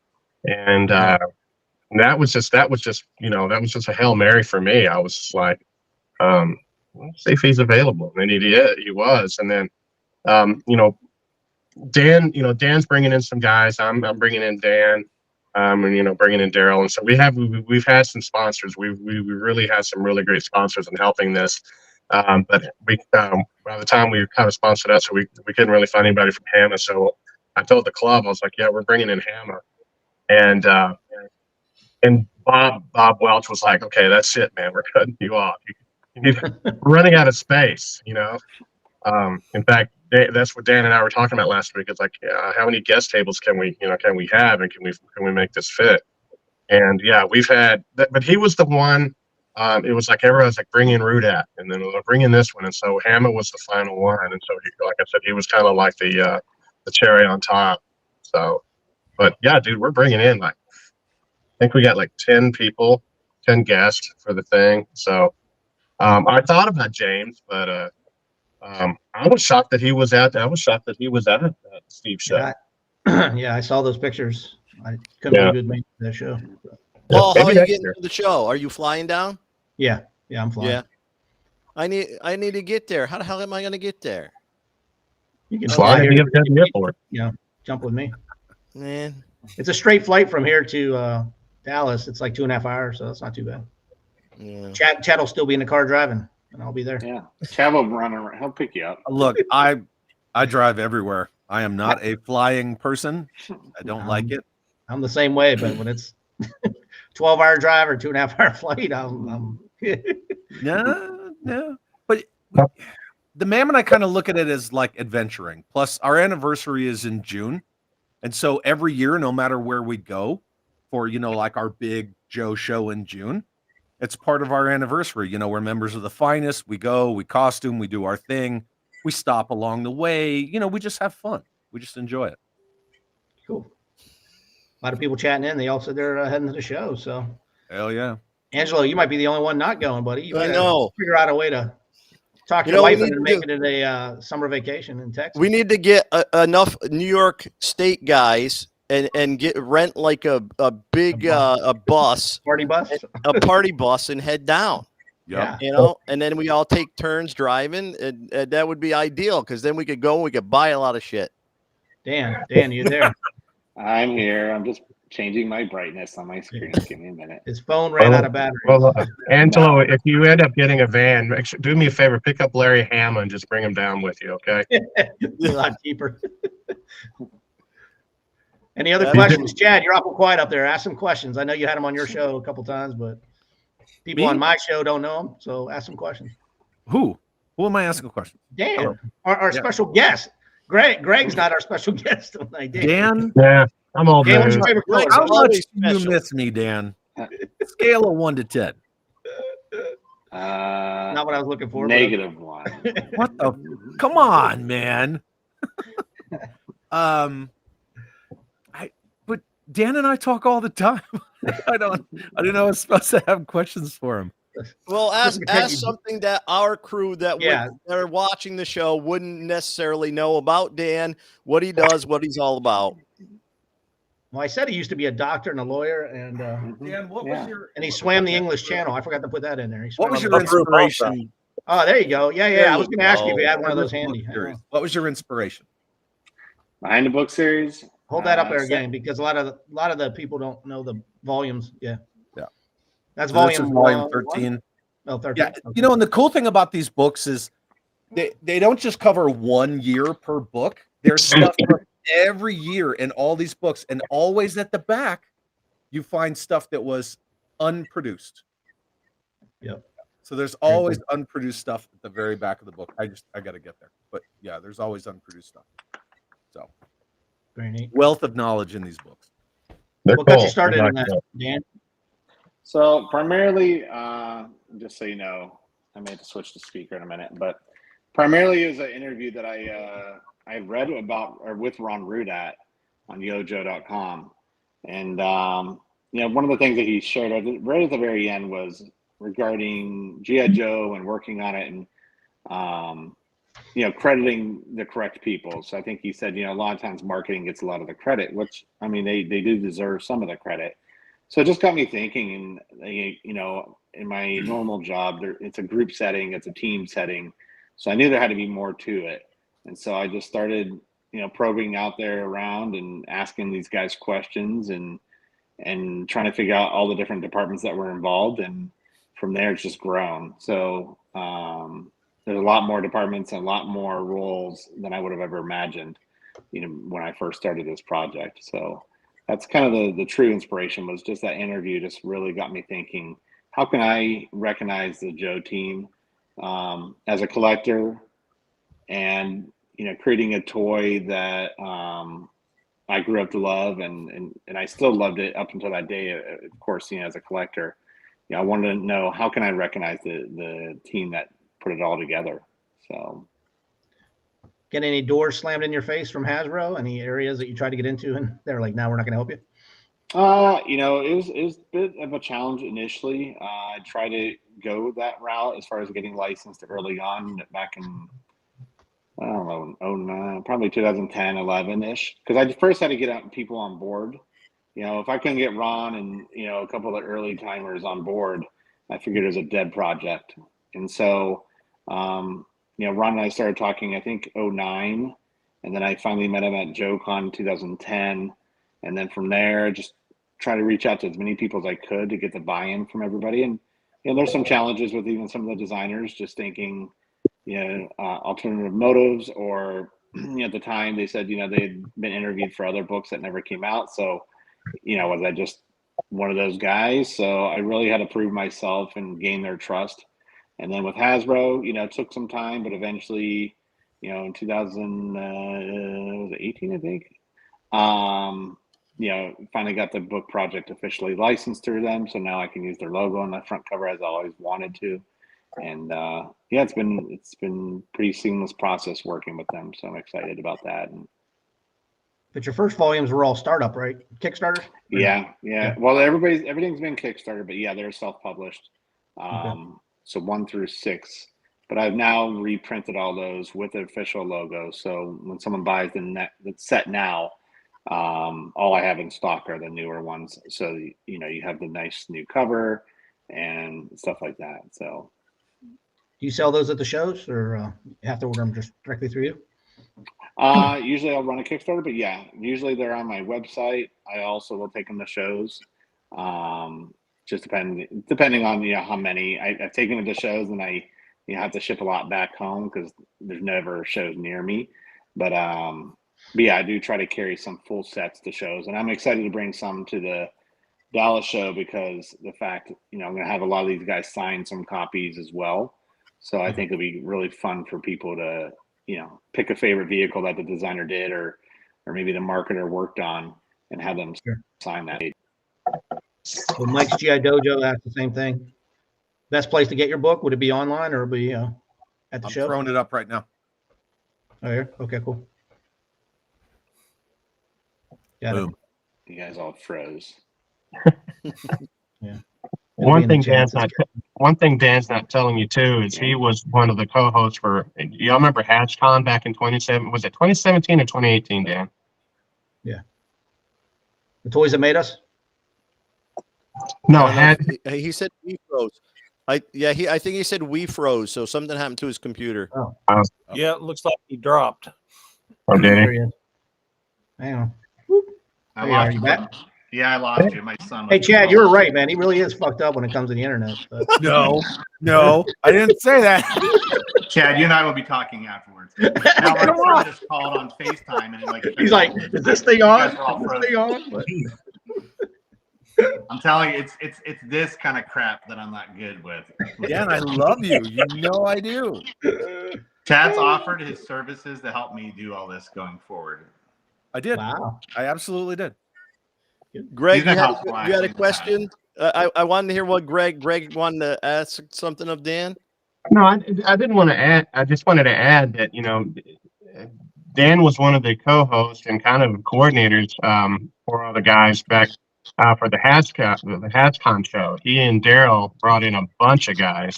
D: and that was just a Hail Mary for me. I was just like, let's see if he's available. And he was. And then, Dan's bringing in some guys. I'm bringing in Dan, and bringing in Daryl. And so we've had some sponsors. We really had some really great sponsors in helping this. But by the time we kind of sponsored that, so we couldn't really find anybody from Hamma. So I told the club, I was like, yeah, we're bringing in Hamma. And Bob Welch was like, okay, that's it, man. We're cutting you off. We're running out of space, In fact, that's what Dan and I were talking about last week. It's like, how many guest tables can we have, and can we make this fit? And yeah, we've had, but he was the one. It was like everyone was like, bring in Rudat, and then we'll bring in this one. And so Hamma was the final one. And so like I said, he was kind of like the cherry on top. So, but yeah, dude, we're bringing in I think we got like 10 people, 10 guests for the thing. So I thought about James, but I was shocked that he was at that Steve show.
A: Yeah, I saw those pictures. I couldn't believe you'd make that show.
C: Paul, how are you getting to the show? Are you flying down?
A: Yeah, I'm flying.
C: Yeah. I need to get there. How the hell am I going to get there?
A: You can
D: fly here to the airport.
A: Jump with me.
C: Man,
A: it's a straight flight from here to Dallas. It's like 2.5 hours, so that's not too bad.
C: Yeah.
A: Chad will still be in the car driving, and I'll be there.
F: Yeah, Chad will run around. He'll pick you up.
E: Look, I drive everywhere. I am not a flying person. I don't like it.
A: I'm the same way, but when it's 12-hour drive or 2.5 hour flight, I'm
E: No. But the Mam and I kind of look at it as like adventuring. Plus, our anniversary is in June. And so every year, no matter where we go for, like our big Joe show in June, it's part of our anniversary. We're members of the Finest. We go, we costume, we do our thing. We stop along the way. We just have fun. We just enjoy it.
A: Cool. A lot of people chatting in. They all said they're heading to the show. So,
E: hell yeah.
A: Angelo, you might be the only one not going, buddy. You
C: I know.
A: Figure out a way to talk to your wife and make it a summer vacation in Texas.
C: We need to get enough New York State guys and rent like a big a bus,
A: party bus,
C: a party bus, and head down.
A: Yeah.
C: And then we all take turns driving, and that would be ideal because then we could go and we could buy a lot of shit.
A: Dan, you there?
F: I'm here. I'm just changing my brightness on my screen. Give me a minute.
A: His phone ran out of battery.
D: Well, Angelo, if you end up getting a van, do me a favor, pick up Larry Hamma and just bring him down with you, okay?
A: It's a lot cheaper. Any other questions? Chad, you're awful quiet up there. Ask some questions. I know you had him on your show a couple times, but people on my show don't know him, so ask some questions.
E: Who am I asking a question?
A: Dan, our special guest. Greg's not our special guest tonight.
E: Dan?
D: Yeah, I'm all
A: Dan, what's
D: good.
A: your favorite color?
E: How much do you miss me, Dan? Scale of 1 to 10.
A: Not what I was looking for.
F: -1.
E: What the? Come on, man. But Dan and I talk all the time. I didn't know I was supposed to have questions for him.
C: Well, ask something that our crew that are watching the show wouldn't necessarily know about Dan, what he does, what he's all about.
A: Well, I said he used to be a doctor and a lawyer, and
E: Dan, what was your
A: he swam the English Channel. I forgot to put that in there.
E: What was your inspiration?
A: Oh, there you go. Yeah.
C: There
A: I was going to ask you if you had one of
E: Behind
A: those
E: the book
A: handy.
E: series. What was your inspiration?
F: Behind the book series.
A: Hold that up there again, because a lot of the people don't know the volumes. Yeah. That's
E: So this
A: volume
E: is volume
A: 1.
E: 13.
A: Oh, 13.
E: Yeah,
A: Okay.
E: and the cool thing about these books is they don't just cover 1 year per book. There's stuff from every year in all these books, and always at the back, you find stuff that was unproduced.
A: Yep.
E: So there's always unproduced stuff at the very back of the book. I got to get there, but yeah, there's always unproduced stuff. So
A: Very neat.
E: wealth of knowledge in these books.
A: What got you started in that, Dan?
F: So primarily, just so you know, I may have to switch to speaker in a minute, but primarily it was an interview that I read about or with Ron Rudat on yojo.com. And, one of the things that he shared right at the very end was regarding G.I. Joe and working on it and, crediting the correct people. So I think he said, a lot of times marketing gets a lot of the credit, which, I mean, they do deserve some of the credit. So it just got me thinking, and, in my normal job, it's a group setting, it's a team setting. So I knew there had to be more to it. And so I just started, probing out there around and asking these guys questions and trying to figure out all the different departments that were involved. And from there, it's just grown. So there's a lot more departments and a lot more roles than I would have ever imagined, when I first started this project. So that's kind of the true inspiration, was just that interview just really got me thinking, how can I recognize the Joe team as a collector, and creating a toy that I grew up to love, and I still loved it up until that day. Of course, as a collector, I wanted to know, how can I recognize the team that put it all together. So,
A: Get any doors slammed in your face from Hasbro? Any areas that you tried to get into and they're like, "No, we're not going to help you"?
F: it was a bit of a challenge initially. I tried to go that route as far as getting licensed early on, back in, I don't know, probably 2010, 11-ish, because I first had to get people on board. If I couldn't get Ron and, a couple of the early timers on board, I figured it was a dead project. And so, Ron and I started talking, I think, 2009, and then I finally met him at JoeCon 2010. And then from there, just try to reach out to as many people as I could to get the buy-in from everybody. And, there's some challenges with even some of the designers, just thinking, alternative motives, or at the time they said, they had been interviewed for other books that never came out. So, was I just one of those guys? So I really had to prove myself and gain their trust. And then with Hasbro, it took some time, but eventually, in 2018, I think, finally got the book project officially licensed through them. So now I can use their logo on the front cover, as I always wanted to. And it's been pretty seamless process working with them. So I'm excited about that.
A: But your first volumes were all startup, right? Kickstarter?
F: Yeah. Well, everything's been Kickstarter, but yeah, they're self-published. So 1 through 6. But I've now reprinted all those with the official logo. So when someone buys the set now, all I have in stock are the newer ones. So you have the nice new cover and stuff like that. So.
A: Do you sell those at the shows, or you have to order them just directly through you?
F: Usually I'll run a Kickstarter, but yeah, usually they're on my website. I also will take them to shows. Just depending on how many I've taken them to shows, and I have to ship a lot back home because there's never shows near me. But yeah, I do try to carry some full sets to shows, and I'm excited to bring some to the Dallas show, because the fact I'm going to have a lot of these guys sign some copies as well. So I think it'll be really fun for people to, pick a favorite vehicle that the designer did, or maybe the marketer worked on, and have them sign that.
A: Well, Mike's GI Dojo asked the same thing. Best place to get your book, would it be online, or be at the show?
E: I'm throwing it up right now.
A: Oh, yeah. Okay, cool. Got it.
F: You guys all froze.
A: Yeah.
D: One thing Dan's not telling you too is he was one of the co-hosts for. Y'all remember HashCon back in 2017? Was it 2017 or 2018, Dan?
A: Yeah. The toys that made us.
D: No,
C: I don't know. He said we froze. I think he said we froze. So something happened to his computer.
A: Oh,
B: Yeah, it looks like he dropped.
D: or did
A: there
D: he?
A: he is. Hang on.
F: I
A: There you are.
F: lost
A: You
F: you.
A: back?
F: Yeah, I lost you. My son.
A: Hey, Chad, you were right, man. He really is fucked up when it comes to the internet. But
E: No, I didn't say that.
F: Chad, you and I will be talking afterwards. Now my son just called on FaceTime and like
A: he's like, "Is this thing
F: you
A: on?
F: guys are all
A: Is this
F: frozen.
A: thing on?" But
F: I'm telling you, it's this kind of crap that I'm not good with.
E: Dan, I love you. You know I do.
F: Chad's offered his services to help me do all this going forward.
E: I did.
A: wow.
E: I absolutely did.
C: Greg,
F: He's been
C: you had
F: helpful,
C: a
F: actually.
C: question? I wanted to hear what Greg wanted to ask something of Dan.
D: No, I didn't want to add. I just wanted to add that Dan was one of the co-hosts and kind of coordinators for all the guys back for the HasCon show. He and Daryl brought in a bunch of guys.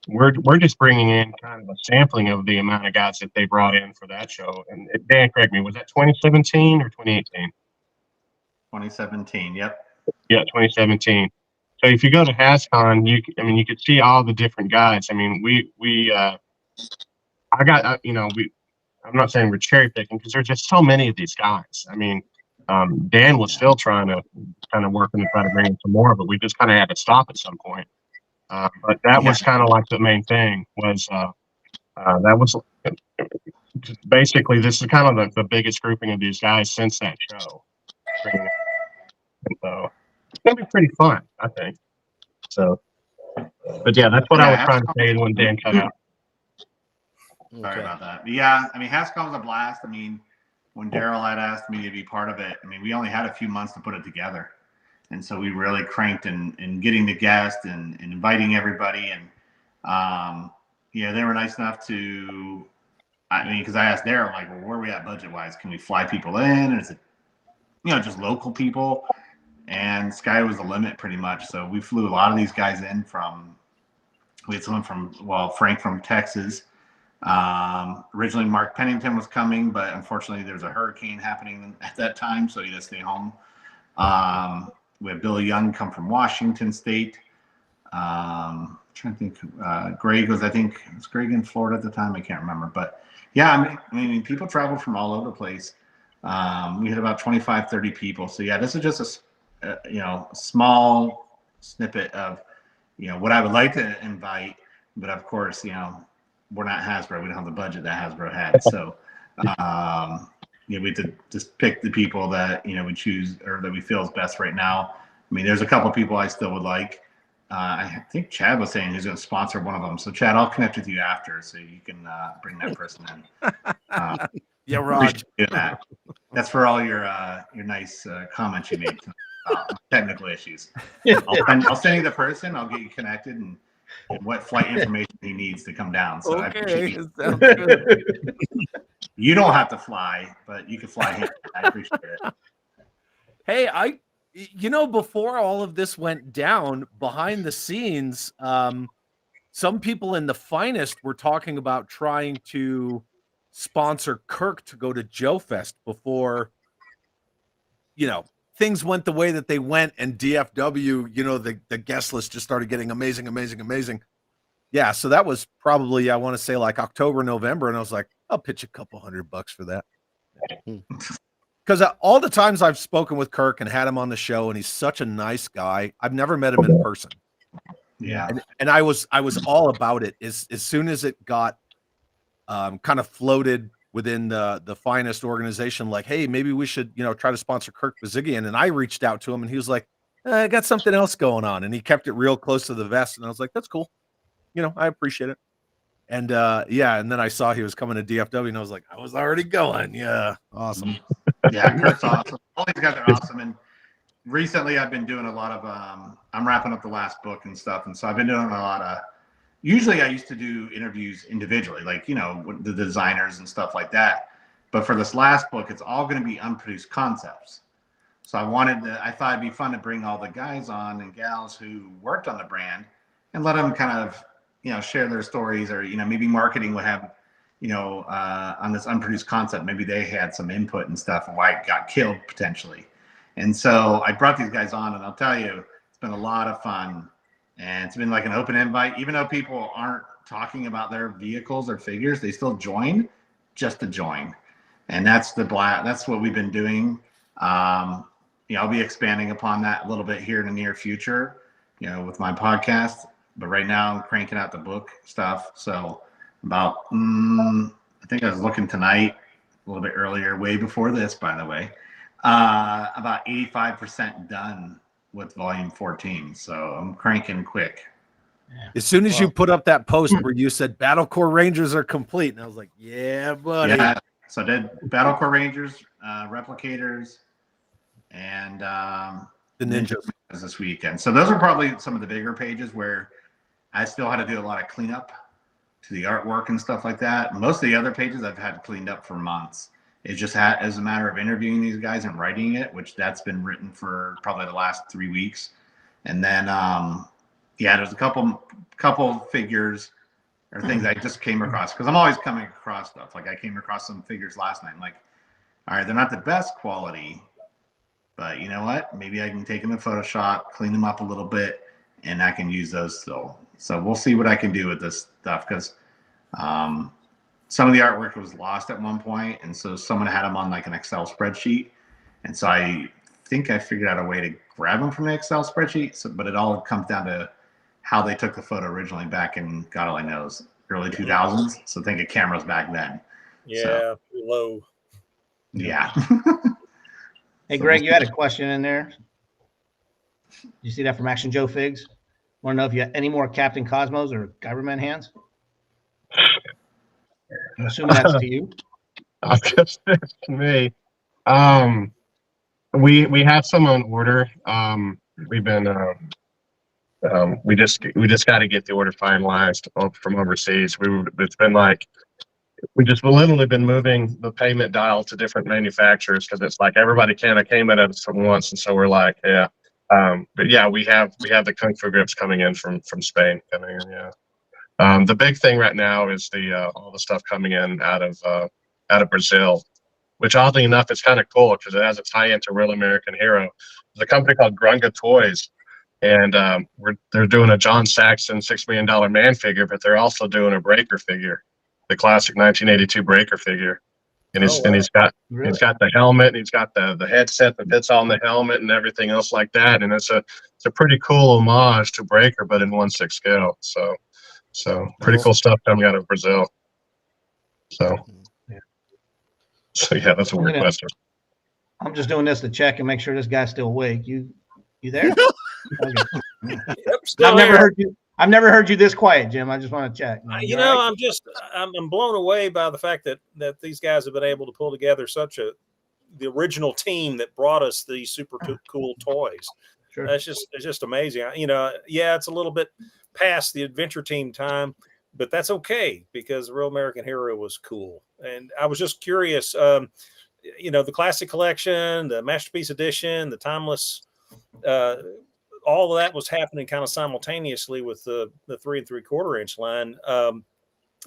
D: We're just bringing in kind of a sampling of the amount of guys that they brought in for that show. And Dan, correct me, was that 2017 or 2018?
F: 2017. Yep.
D: Yeah, 2017. So if you go to HasCon, you could see all the different guys. I mean, I'm not saying we're cherry picking because there's just so many of these guys. I mean, Dan was still trying to kind of working to try to bring in some more, but we just kind of had to stop at some point. But that was kind of like the main thing was that was just basically this is kind of the biggest grouping of these guys since that show. And so it's gonna be pretty fun, I think. So, but yeah, that's what I was trying to say when Dan cut out.
F: Sorry about that. Yeah, I mean, HasCon was a blast. I mean, when Daryl had asked me to be part of it, I mean, we only had a few months to put it together. And so we really cranked in getting the guests and inviting everybody. And yeah, they were nice enough to, I mean, because I asked Daryl, like, well, where are we at budget-wise? Can we fly people in? Or is it, just local people? And sky was the limit pretty much. So we flew a lot of these guys in we had someone Frank from Texas. Originally Mark Pennington was coming, but unfortunately there was a hurricane happening at that time, so he had to stay home. We had Billy Young come from Washington State. I'm trying to think. Greg was Greg in Florida at the time? I can't remember, but yeah, I mean people travel from all over the place. We had about 25, 30 people. So yeah, this is just a small snippet of what I would like to invite, but of course we're not Hasbro. We don't have the budget that Hasbro had. So we have to just pick the people that we choose or that we feel is best right now. I mean, there's a couple of people I still would like. I think Chad was saying he's going to sponsor one of them. So Chad, I'll connect with you after so you can bring that person in.
E: Yeah, Raj.
F: That. That's for all your nice comments you made about technical issues. I'll send you the person. I'll get you connected and what flight information he needs to come down. So
E: Okay, sounds good.
F: You don't have to fly, but you can fly him. I appreciate it.
E: Hey, before all of this went down behind the scenes, some people in the Finest were talking about trying to sponsor Kirk to go to Joe Fest before, things went the way that they went and DFW, the guest list just started getting amazing. Yeah, so that was probably, I want to say like October, November, and I was like, I'll pitch a couple $100 for that. Because all the times I've spoken with Kirk and had him on the show, and he's such a nice guy. I've never met him in person.
F: Yeah,
E: and I was all about it as soon as it got kind of floated within the Finest organization. Like, hey, maybe we should try to sponsor Kirk Bazigian. And I reached out to him, and he was like, I got something else going on, and he kept it real close to the vest. And I was like, that's cool. I appreciate it. And and then I saw he was coming to DFW, and I was like, I was already going. Yeah, awesome.
F: Yeah, Kirk's awesome. All these guys are awesome. And recently, I've been doing a lot of. I'm wrapping up the last book and stuff, and so I've been doing a lot of. Usually, I used to do interviews individually, like with the designers and stuff like that. But for this last book, it's all going to be unproduced concepts. So I thought it'd be fun to bring all the guys on and gals who worked on the brand and let them kind of, share their stories, or, maybe marketing would have, on this unproduced concept, maybe they had some input and stuff and why it got killed potentially. And so I brought these guys on, and I'll tell you, it's been a lot of fun. And it's been like an open invite. Even though people aren't talking about their vehicles or figures, they still join just to join. And that's what we've been doing. I'll be expanding upon that a little bit here in the near future, with my podcast. But right now I'm cranking out the book stuff. So about, I think I was looking tonight, a little bit earlier, way before this, by the way, about 85% done with volume 14. So I'm cranking quick.
E: As soon as you put up that post where you said Battle Corps Rangers are complete, and I was like, yeah, buddy.
F: Yeah. So I did Battle Corps Rangers, Replicators, and
E: The Ninjas
F: this weekend. So those are probably some of the bigger pages where I still had to do a lot of cleanup to the artwork and stuff like that. Most of the other pages I've had cleaned up for months. It just as a matter of interviewing these guys and writing it, which that's been written for probably the last 3 weeks. And then, there's a couple figures or things I just came across, because I'm always coming across stuff. Like I came across some figures last night. I'm like, all right, they're not the best quality, but you know what? Maybe I can take them to Photoshop, clean them up a little bit, and I can use those still. So we'll see what I can do with this stuff, because some of the artwork was lost at one point, and so someone had them on like an Excel spreadsheet, and so I think I figured out a way to grab them from the Excel spreadsheet. So, but it all comes down to how they took the photo originally back in, God only knows, early 2000s. So think of cameras back then.
B: Yeah,
F: So,
B: low.
F: Yeah.
A: Hey, Greg, you had a question in there. You see that from Action Joe Figs? Want to know if you have any more Captain Cosmos or Cybermen hands? I'm assuming that's to you.
D: I guess it's to me. We have some on order. We've been we just got to get the order finalized from overseas. It's been like we just literally been moving the payment dial to different manufacturers, because it's like everybody kind of came at us from once, and so we're like, yeah. But yeah, we have the Kung Fu grips coming in from Spain coming in. Yeah. The big thing right now is all the stuff coming in out of Brazil, which oddly enough is kind of cool because it has a tie into Real American Hero. There's a company called Grunga Toys, and they're doing a John Saxon $6 million man figure, but they're also doing a Breaker figure, the classic 1982 Breaker figure. And he's got the helmet, and he's got the headset that fits on the helmet and everything else like that. And it's a pretty cool homage to Breaker, but in 1/6 scale. So pretty cool stuff coming out of Brazil. So yeah, that's a weird question.
A: I'm just doing this to check and make sure this guy's still awake. You there? Okay.
B: Yep,
A: I've never heard you this quiet, Jim. I just want to check.
B: I'm blown away by the fact that these guys have been able to pull together the original team that brought us these super cool toys.
A: Sure.
B: It's just amazing. It's a little bit past the adventure team time, but that's okay, because the Real American Hero was cool. And I was just curious, the classic collection, the masterpiece edition, the timeless, all of that was happening kind of simultaneously with the 3 3/4 inch line.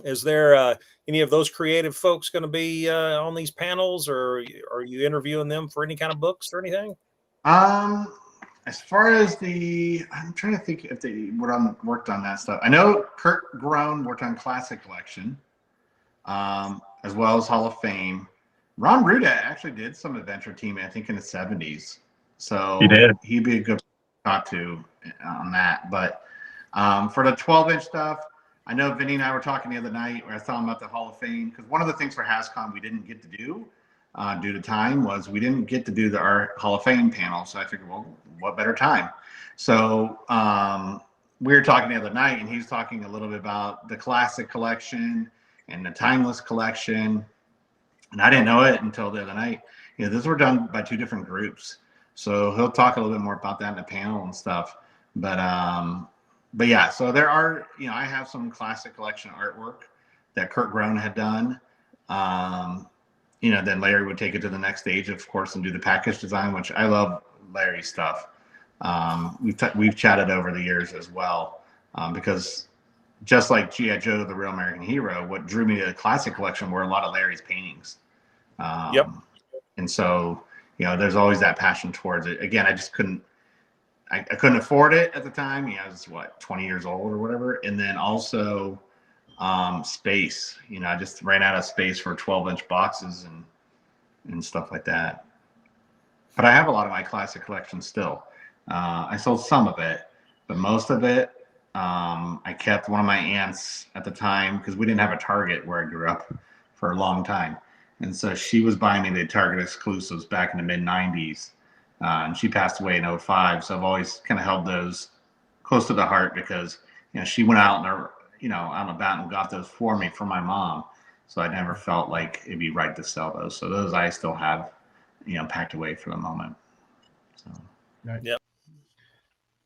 B: Is there any of those creative folks going to be on these panels, or are you interviewing them for any kind of books or anything?
F: As far as I'm trying to think if they worked on that stuff. I know Kurt Groan worked on Classic Collection, as well as Hall of Fame. Ron Ruda actually did some adventure team, I think, in the 70s. So he'd be a good talk to on that. But for the 12-inch stuff, I know Vinny and I were talking the other night where I was talking about the Hall of Fame, because one of the things for HasCon we didn't get to do due to time was we didn't get to do our Hall of Fame panel. So I figured, well, what better time? So we were talking the other night, and he was talking a little bit about the Classic Collection and the Timeless Collection. And I didn't know it until the other night. Those were done by 2 different groups. So he'll talk a little bit more about that in the panel and stuff. But yeah, so there are, I have some Classic Collection artwork that Kurt Groan had done. then Larry would take it to the next stage, of course, and do the package design, which I love Larry's stuff. We've chatted over the years as well, because just like G.I. Joe, the Real American Hero, what drew me to the classic collection were a lot of Larry's paintings. And so, there's always that passion towards it. Again, I just couldn't afford it at the time. I was 20 years old or whatever. And then also space, I just ran out of space for 12-inch boxes and stuff like that. But I have a lot of my classic collection still. I sold some of it, but most of it, I kept. One of my aunts at the time, because we didn't have a Target where I grew up for a long time. And so she was buying me the Target exclusives back in the mid 90s. And she passed away in 2005. So I've always kind of held those close to the heart because, she went out and, out and about and got those for me from my mom. So I never felt like it'd be right to sell those. So those I still have, packed away for the moment. So.
A: Right. Yep.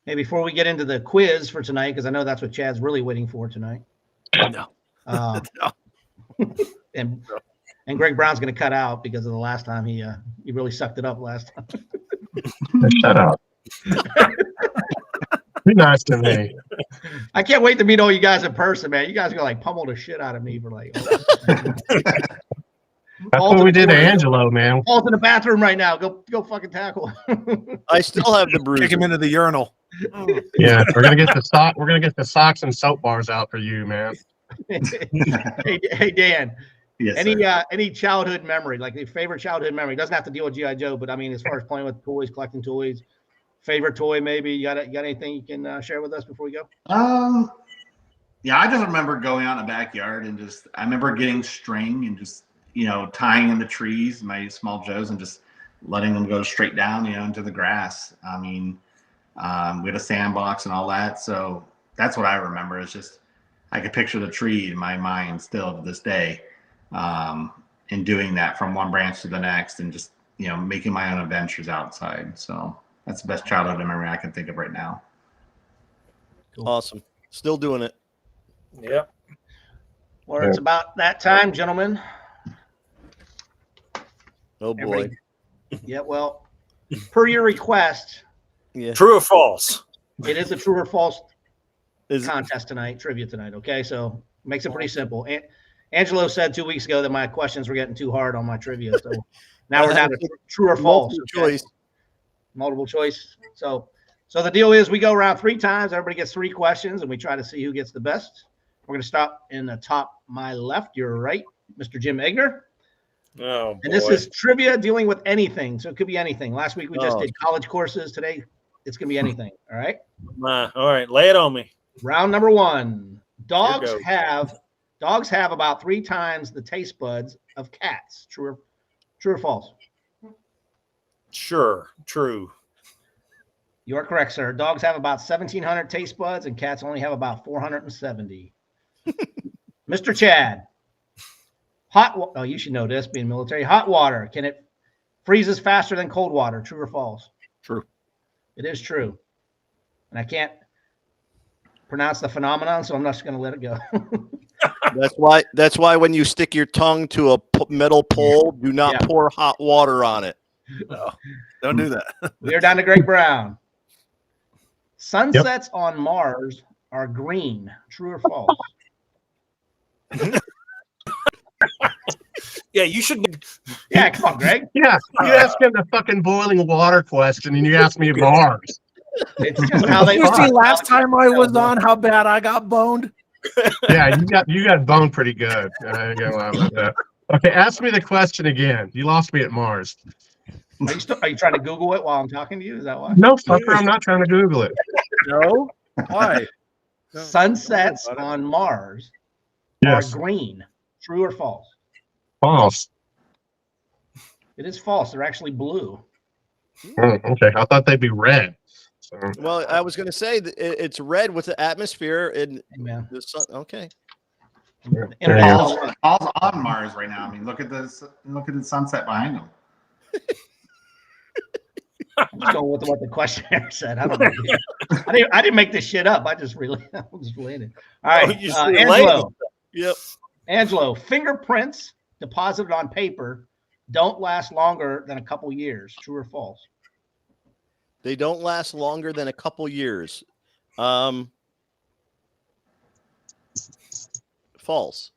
A: Hey, before we get into the quiz for tonight, because I know that's what Chad's really waiting for tonight.
E: No.
A: And Greg Brown's going to cut out because of the last time he really sucked it up last time.
D: Shut up. Be nice to me.
A: I can't wait to meet all you guys in person, man. You guys are going to pummel the shit out of me for
D: That's what we did to Angelo, man.
A: Paul's in the bathroom right now. Go fucking tackle.
C: I still have the bruise.
E: Kick him into the urinal.
D: Yeah, we're gonna get the sock. We're gonna get the socks and soap bars out for you, man.
A: Hey Dan.
F: Yes,
A: any childhood memory, like your favorite childhood memory? It doesn't have to deal with G.I. Joe, but I mean, as far as playing with toys, collecting toys, favorite toy maybe. You got anything you can share with us before we go?
F: Yeah, I just remember going out in the backyard and I remember getting string and just tying in the trees, my small Joes, and just letting them go straight down, into the grass. I mean, we had a sandbox and all that. So that's what I remember. It's just, I could picture the tree in my mind still to this day. And doing that from one branch to the next and just, making my own adventures outside. So that's the best childhood memory I can think of right now.
C: Cool. Awesome. Still doing it.
B: Yep.
A: Well, it's about that time, gentlemen.
C: Oh boy.
A: Yeah, well, per your request.
C: Yeah.
B: True or false?
A: It is a true or false contest tonight, trivia tonight. Okay, so makes it pretty simple. Angelo said 2 weeks ago that my questions were getting too hard on my trivia, so now we're down to true or false.
C: Choice.
A: Multiple choice. So the deal is we go around 3 times. Everybody gets 3 questions, and we try to see who gets the best. We're going to stop in the top my left, your right, Mr. Jim Egner.
B: Oh, boy.
A: And this is trivia dealing with anything, so it could be anything. Last week we just did college courses. Today it's going to be anything. All right.
B: All right, lay it on me.
A: Round number 1. Dogs have about 3 times the taste buds of cats. True or false?
B: Sure. True.
A: You are correct, sir. Dogs have about 1,700 taste buds, and cats only have about 470. Mr. Chad, you should know this, being military. Hot water, can it freezes faster than cold water? True or false?
E: True.
A: It is true. And I can't pronounce the phenomenon, so I'm not just going to let it go.
C: That's why when you stick your tongue to a metal pole, do not pour hot water on it.
E: No, don't do that.
A: We are down to Greg Brown. Sunsets on Mars are green. True or false?
B: Yeah, you should.
A: Yeah, come on, Greg.
D: Yeah, you ask him the fucking boiling water question, and you ask me Mars.
A: It's just how they.
E: You see, last time I was on, how bad I got boned.
D: Yeah, you got boned pretty good. I ain't gonna lie about that. Okay, ask me the question again. You lost me at Mars.
A: Are you trying to Google it while I'm talking to you? Is that why?
D: No, fucker, I'm not trying to Google it.
E: No? Why?
A: Sunsets on Mars are green. True or false?
D: False.
A: It is false. They're actually blue.
D: Okay, I thought they'd be red. So.
C: Well, I was going to say that it's red with the atmosphere and
A: the
C: sun. Okay.
F: Paul's on Mars right now. I mean, look at this. Look at the sunset behind him.
A: I'm just going with what the questionnaire said. I don't know. I didn't make this shit up. I just relayed it. All right, Angelo.
C: Yep.
A: Angelo, fingerprints deposited on paper don't last longer than a couple years. True or false?
C: They don't last longer than a couple years. False.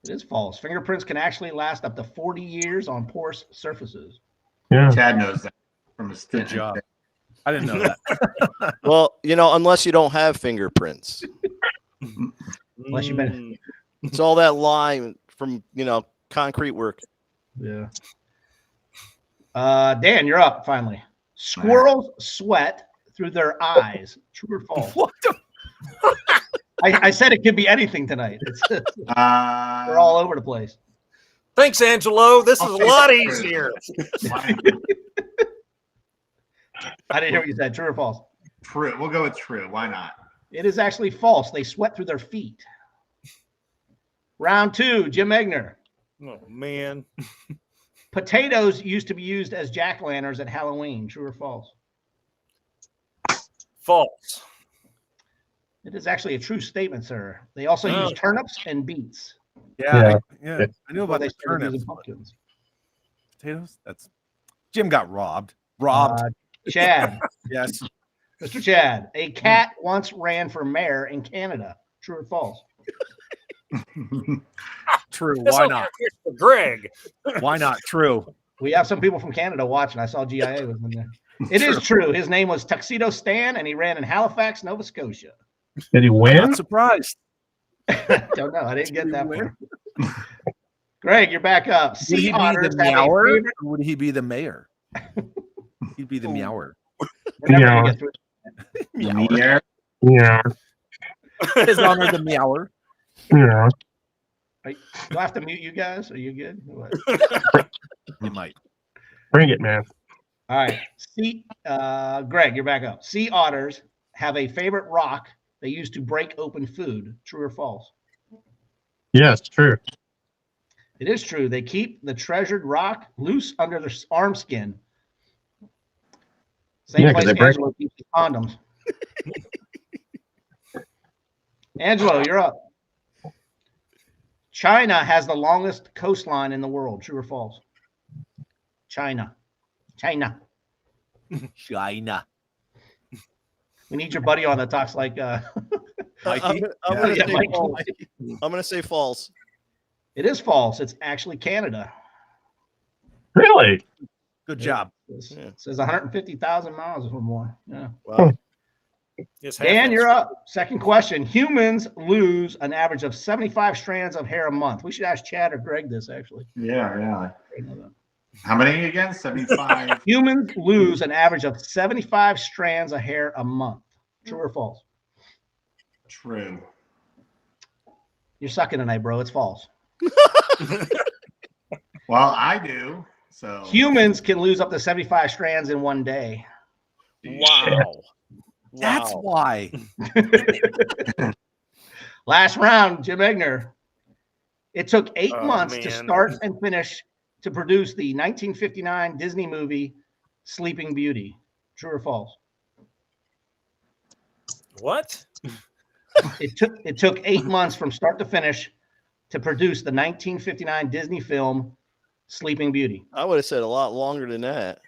A: It is false. Fingerprints can actually last up to 40 years on porous surfaces.
D: Yeah.
F: Chad knows that from his
E: Good job. I didn't know that.
C: Well, unless you don't have fingerprints.
A: Unless you've been.
C: It's all that lime from, concrete work.
A: Yeah. Dan, you're up finally. Squirrels sweat through their eyes. True or false?
E: What the?
A: I said it could be anything tonight. They're all over the place.
B: Thanks, Angelo. This is a lot
F: True.
B: easier.
A: I didn't hear what you said. True or false?
F: True. We'll go with true. Why not?
A: It is actually false. They sweat through their feet. Round 2, Jim Egner.
B: Oh, man.
A: Potatoes used to be used as jack-o'-lanterns at Halloween. True or false?
B: False.
A: It is actually a true statement, sir. They also use turnips and beets.
E: Yeah.
D: Yeah.
E: I knew
A: before
E: about
A: they
E: the
A: started
E: turnips.
A: using pumpkins.
E: Potatoes. That's Jim got robbed. Robbed.
A: Chad,
E: Yes.
A: Mr. Chad, a cat once ran for mayor in Canada. True or false?
E: True.
B: That's
E: Why
B: okay
E: not?
B: for Greg.
E: Why not? True.
A: We have some people from Canada watching. I saw GIA was in there. It is true. His name was Tuxedo Stan, and he ran in Halifax, Nova Scotia.
D: Did he win?
E: Not surprised.
A: Don't know. I didn't get that far. Greg, you're back up.
E: Would he
A: Sea
E: be
A: otters
E: the
A: have a
E: meower?
A: favorite-
E: Or would he be the mayor? He'd be the
A: Oh.
E: meower.
A: We're never gonna
D: Yeah.
A: get through it.
F: Meow.
D: Yeah.
E: His honor, the meower.
D: Yeah.
A: Do I have to mute you guys? Are you good? What?
E: You might.
D: Bring it, man.
A: All right. Greg, you're back up. Sea otters have a favorite rock they use to break open food. True or false?
D: Yes, true.
A: It is true. They keep the treasured rock loose under their arm skin. Same
D: Yeah, 'cause
A: place
D: they break-
A: Angelo keeps his condoms. Angelo, you're up. China has the longest coastline in the world. True or false? China.
E: China.
A: We need your buddy on that talks like
E: Mikey.
C: I'm gonna
A: Yeah,
C: say
A: Mike.
C: false. I'm gonna say false.
A: It is false. It's actually Canada.
D: Really?
E: Good job.
A: It says 150,000 miles or more. Yeah.
C: Wow.
B: Yes,
A: Dan, you're up. Second question. Humans lose an average of 75 strands of hair a month. We should ask Chad or Greg this, actually.
F: Yeah. How many again? 75.
A: Humans lose an average of 75 strands of hair a month. True or false?
F: True.
A: You're sucking tonight, bro. It's false.
F: Well, I do. So
A: Humans can lose up to 75 strands in one day.
C: Wow.
E: That's
C: Wow.
E: why.
A: Last round, Jim Egner. It took 8
B: Oh,
A: months to
B: man.
A: start and finish to produce the 1959 Disney movie Sleeping Beauty. True or false?
B: What?
A: It took 8 months from start to finish to produce the 1959 Disney film Sleeping Beauty.
C: I would have said a lot longer than that.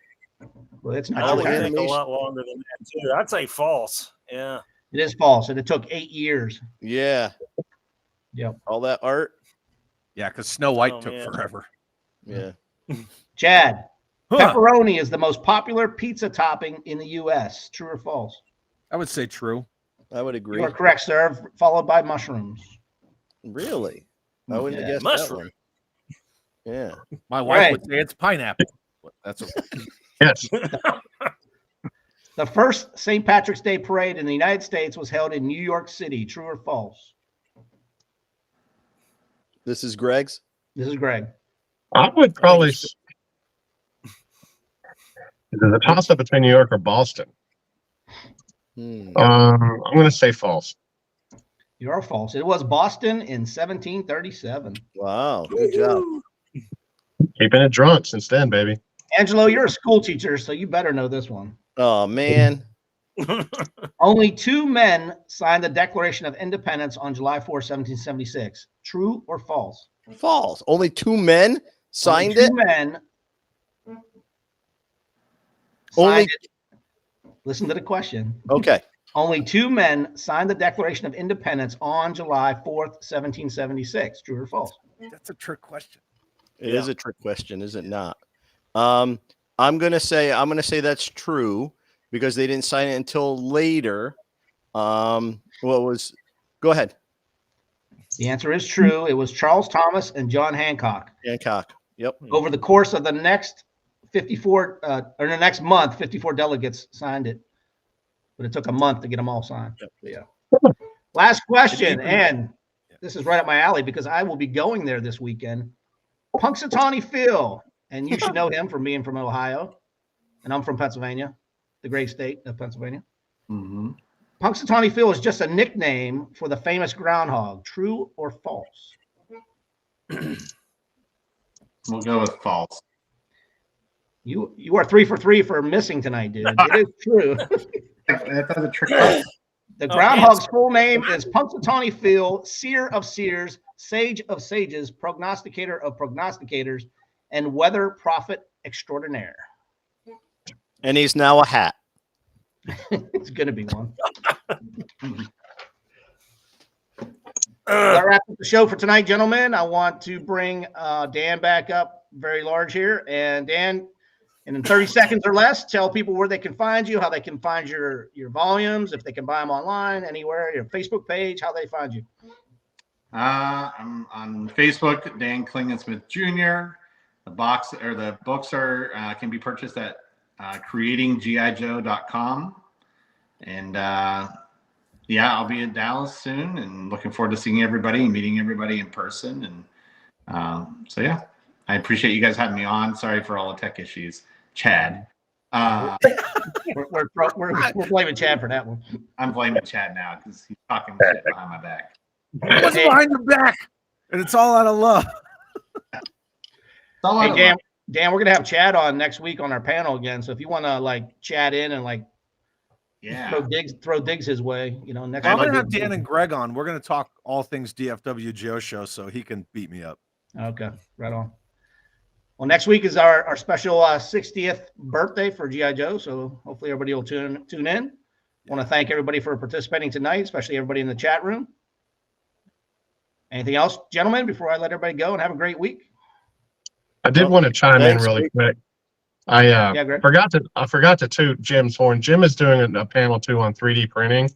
A: Well, it's
B: I
A: not
B: would
A: true.
B: think a
C: animation.
B: lot longer than that too. I'd say false. Yeah.
A: It is false, and it took 8 years.
C: Yeah.
A: Yep.
C: All that art.
E: Yeah, because Snow White
B: Oh,
E: took
B: man.
E: forever.
C: Yeah.
A: Chad,
E: Huh.
A: pepperoni is the most popular pizza topping in the U.S. True or false?
E: I would say true.
C: I would
A: You
C: agree.
A: are correct, sir. Followed by mushrooms.
C: Really? I wouldn't
A: Yeah.
C: have guessed
B: Mushroom.
C: that one. Yeah.
E: My wife
A: Right.
E: would say it's pineapple. That's okay.
D: Yes.
A: The first St. Patrick's Day parade in the United States was held in New York City. True or false?
C: This is Greg's.
A: This is Greg.
D: I would probably. Is it a toss up between New York or Boston?
C: Hmm.
D: I'm going to say false.
A: You are false. It was Boston in 1737.
C: Wow. Good job.
D: Keeping it drunk since then, baby.
A: Angelo, you're a school teacher, so you better know this one.
C: Oh man.
A: Only 2 men signed the Declaration of Independence on July 4, 1776. True or false?
C: False. Only 2 men. signed
A: Only
C: it.
A: two men
C: Only
A: signed it. Listen to the question.
C: okay.
A: Only two men signed the Declaration of Independence on July 4th, 1776. True or false?
E: That's a trick question.
C: It is a trick question, is it not? I'm gonna say that's true because they didn't sign it until later. What was? Go ahead,
A: The answer is true. It was Charles Thomas and John Hancock.
C: Hancock. Yep.
A: Over the course of the next 54 or the next month, 54 delegates signed it, but it took a month to get them all signed. So, yeah. Last question, and this is right up my alley because I will be going there this weekend. Punxsutawney Phil, and you should know him from being from Ohio, and I'm from Pennsylvania, the great state of Pennsylvania.
F: Mm-hmm.
A: Punxsutawney Phil is just a nickname for the famous groundhog. True or false?
F: We'll go with false.
A: You are 3 for 3 for missing tonight, dude. It is true.
F: That's a trick question.
A: The groundhog's full name is Punxsutawney Phil, seer of seers, sage of sages, prognosticator of prognosticators, and weather prophet extraordinaire.
C: And he's now a hat.
A: It's going to be one. That wraps up the show for tonight, gentlemen. I want to bring Dan back up very large here. And Dan, in 30 seconds or less, tell people where they can find you, how they can find your volumes, if they can buy them online, anywhere, your Facebook page, how they find you.
F: I'm on Facebook, Dan Klingensmith Jr. The books are can be purchased at creatinggijoe.com. And I'll be in Dallas soon and looking forward to seeing everybody and meeting everybody in person. And I appreciate you guys having me on. Sorry for all the tech issues, Chad.
A: We're blaming Chad for that one.
F: I'm blaming Chad now because he's talking shit behind my back.
E: It wasn't behind your back, and it's all out of love.
A: Hey, Dan, we're gonna have Chad on next week on our panel again. So if you want to chat in and throw digs his way, next.
E: I'm gonna have Dan and Greg on. We're gonna talk all things DFW Joe show, so he can beat me up.
A: Okay, right on. Well, next week is our special 60th birthday for G.I. Joe, so hopefully everybody will tune in. I want to thank everybody for participating tonight, especially everybody in the chat room. Anything else, gentlemen, before I let everybody go, and have a great week?
D: I did want to chime in really quick. I forgot to toot Jim's horn. Jim is doing a panel too on 3D printing.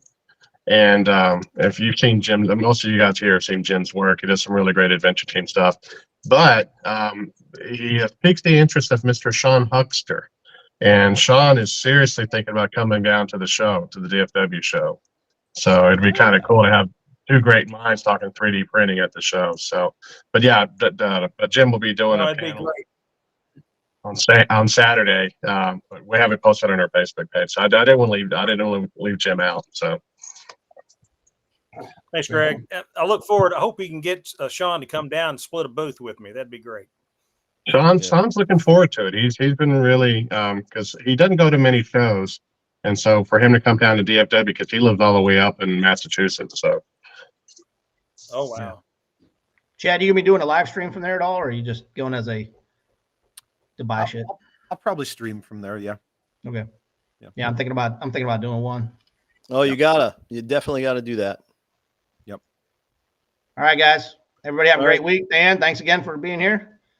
D: And if you've seen Jim, most of you guys here have seen Jim's work. He does some really great adventure team stuff. But he piques the interest of Mr. Sean Huckster. And Sean is seriously thinking about coming down to the show, to the DFW show. So it'd be kind of cool to have two great minds talking 3D printing at the show. So, but yeah, but Jim will be doing a panel on Saturday. But we haven't posted on our Facebook page, so I didn't want to leave Jim out. So.
B: Thanks, Greg. I look forward. I hope we can get Sean to come down and split a booth with me. That'd be great.
D: Sean's looking forward to it. He's been really because he doesn't go to many shows, and so for him to come down to DFW because he lives all the way up in Massachusetts. So.
B: Oh wow.
A: Chad, are you gonna be doing a live stream from there at all, or are you just going as to buy shit?
E: I'll probably stream from there. Yeah.
A: Okay. Yeah, I'm thinking about doing one.
C: Oh, you definitely gotta do that.
A: All right, guys. Everybody have a great week. Dan, thanks again for being here.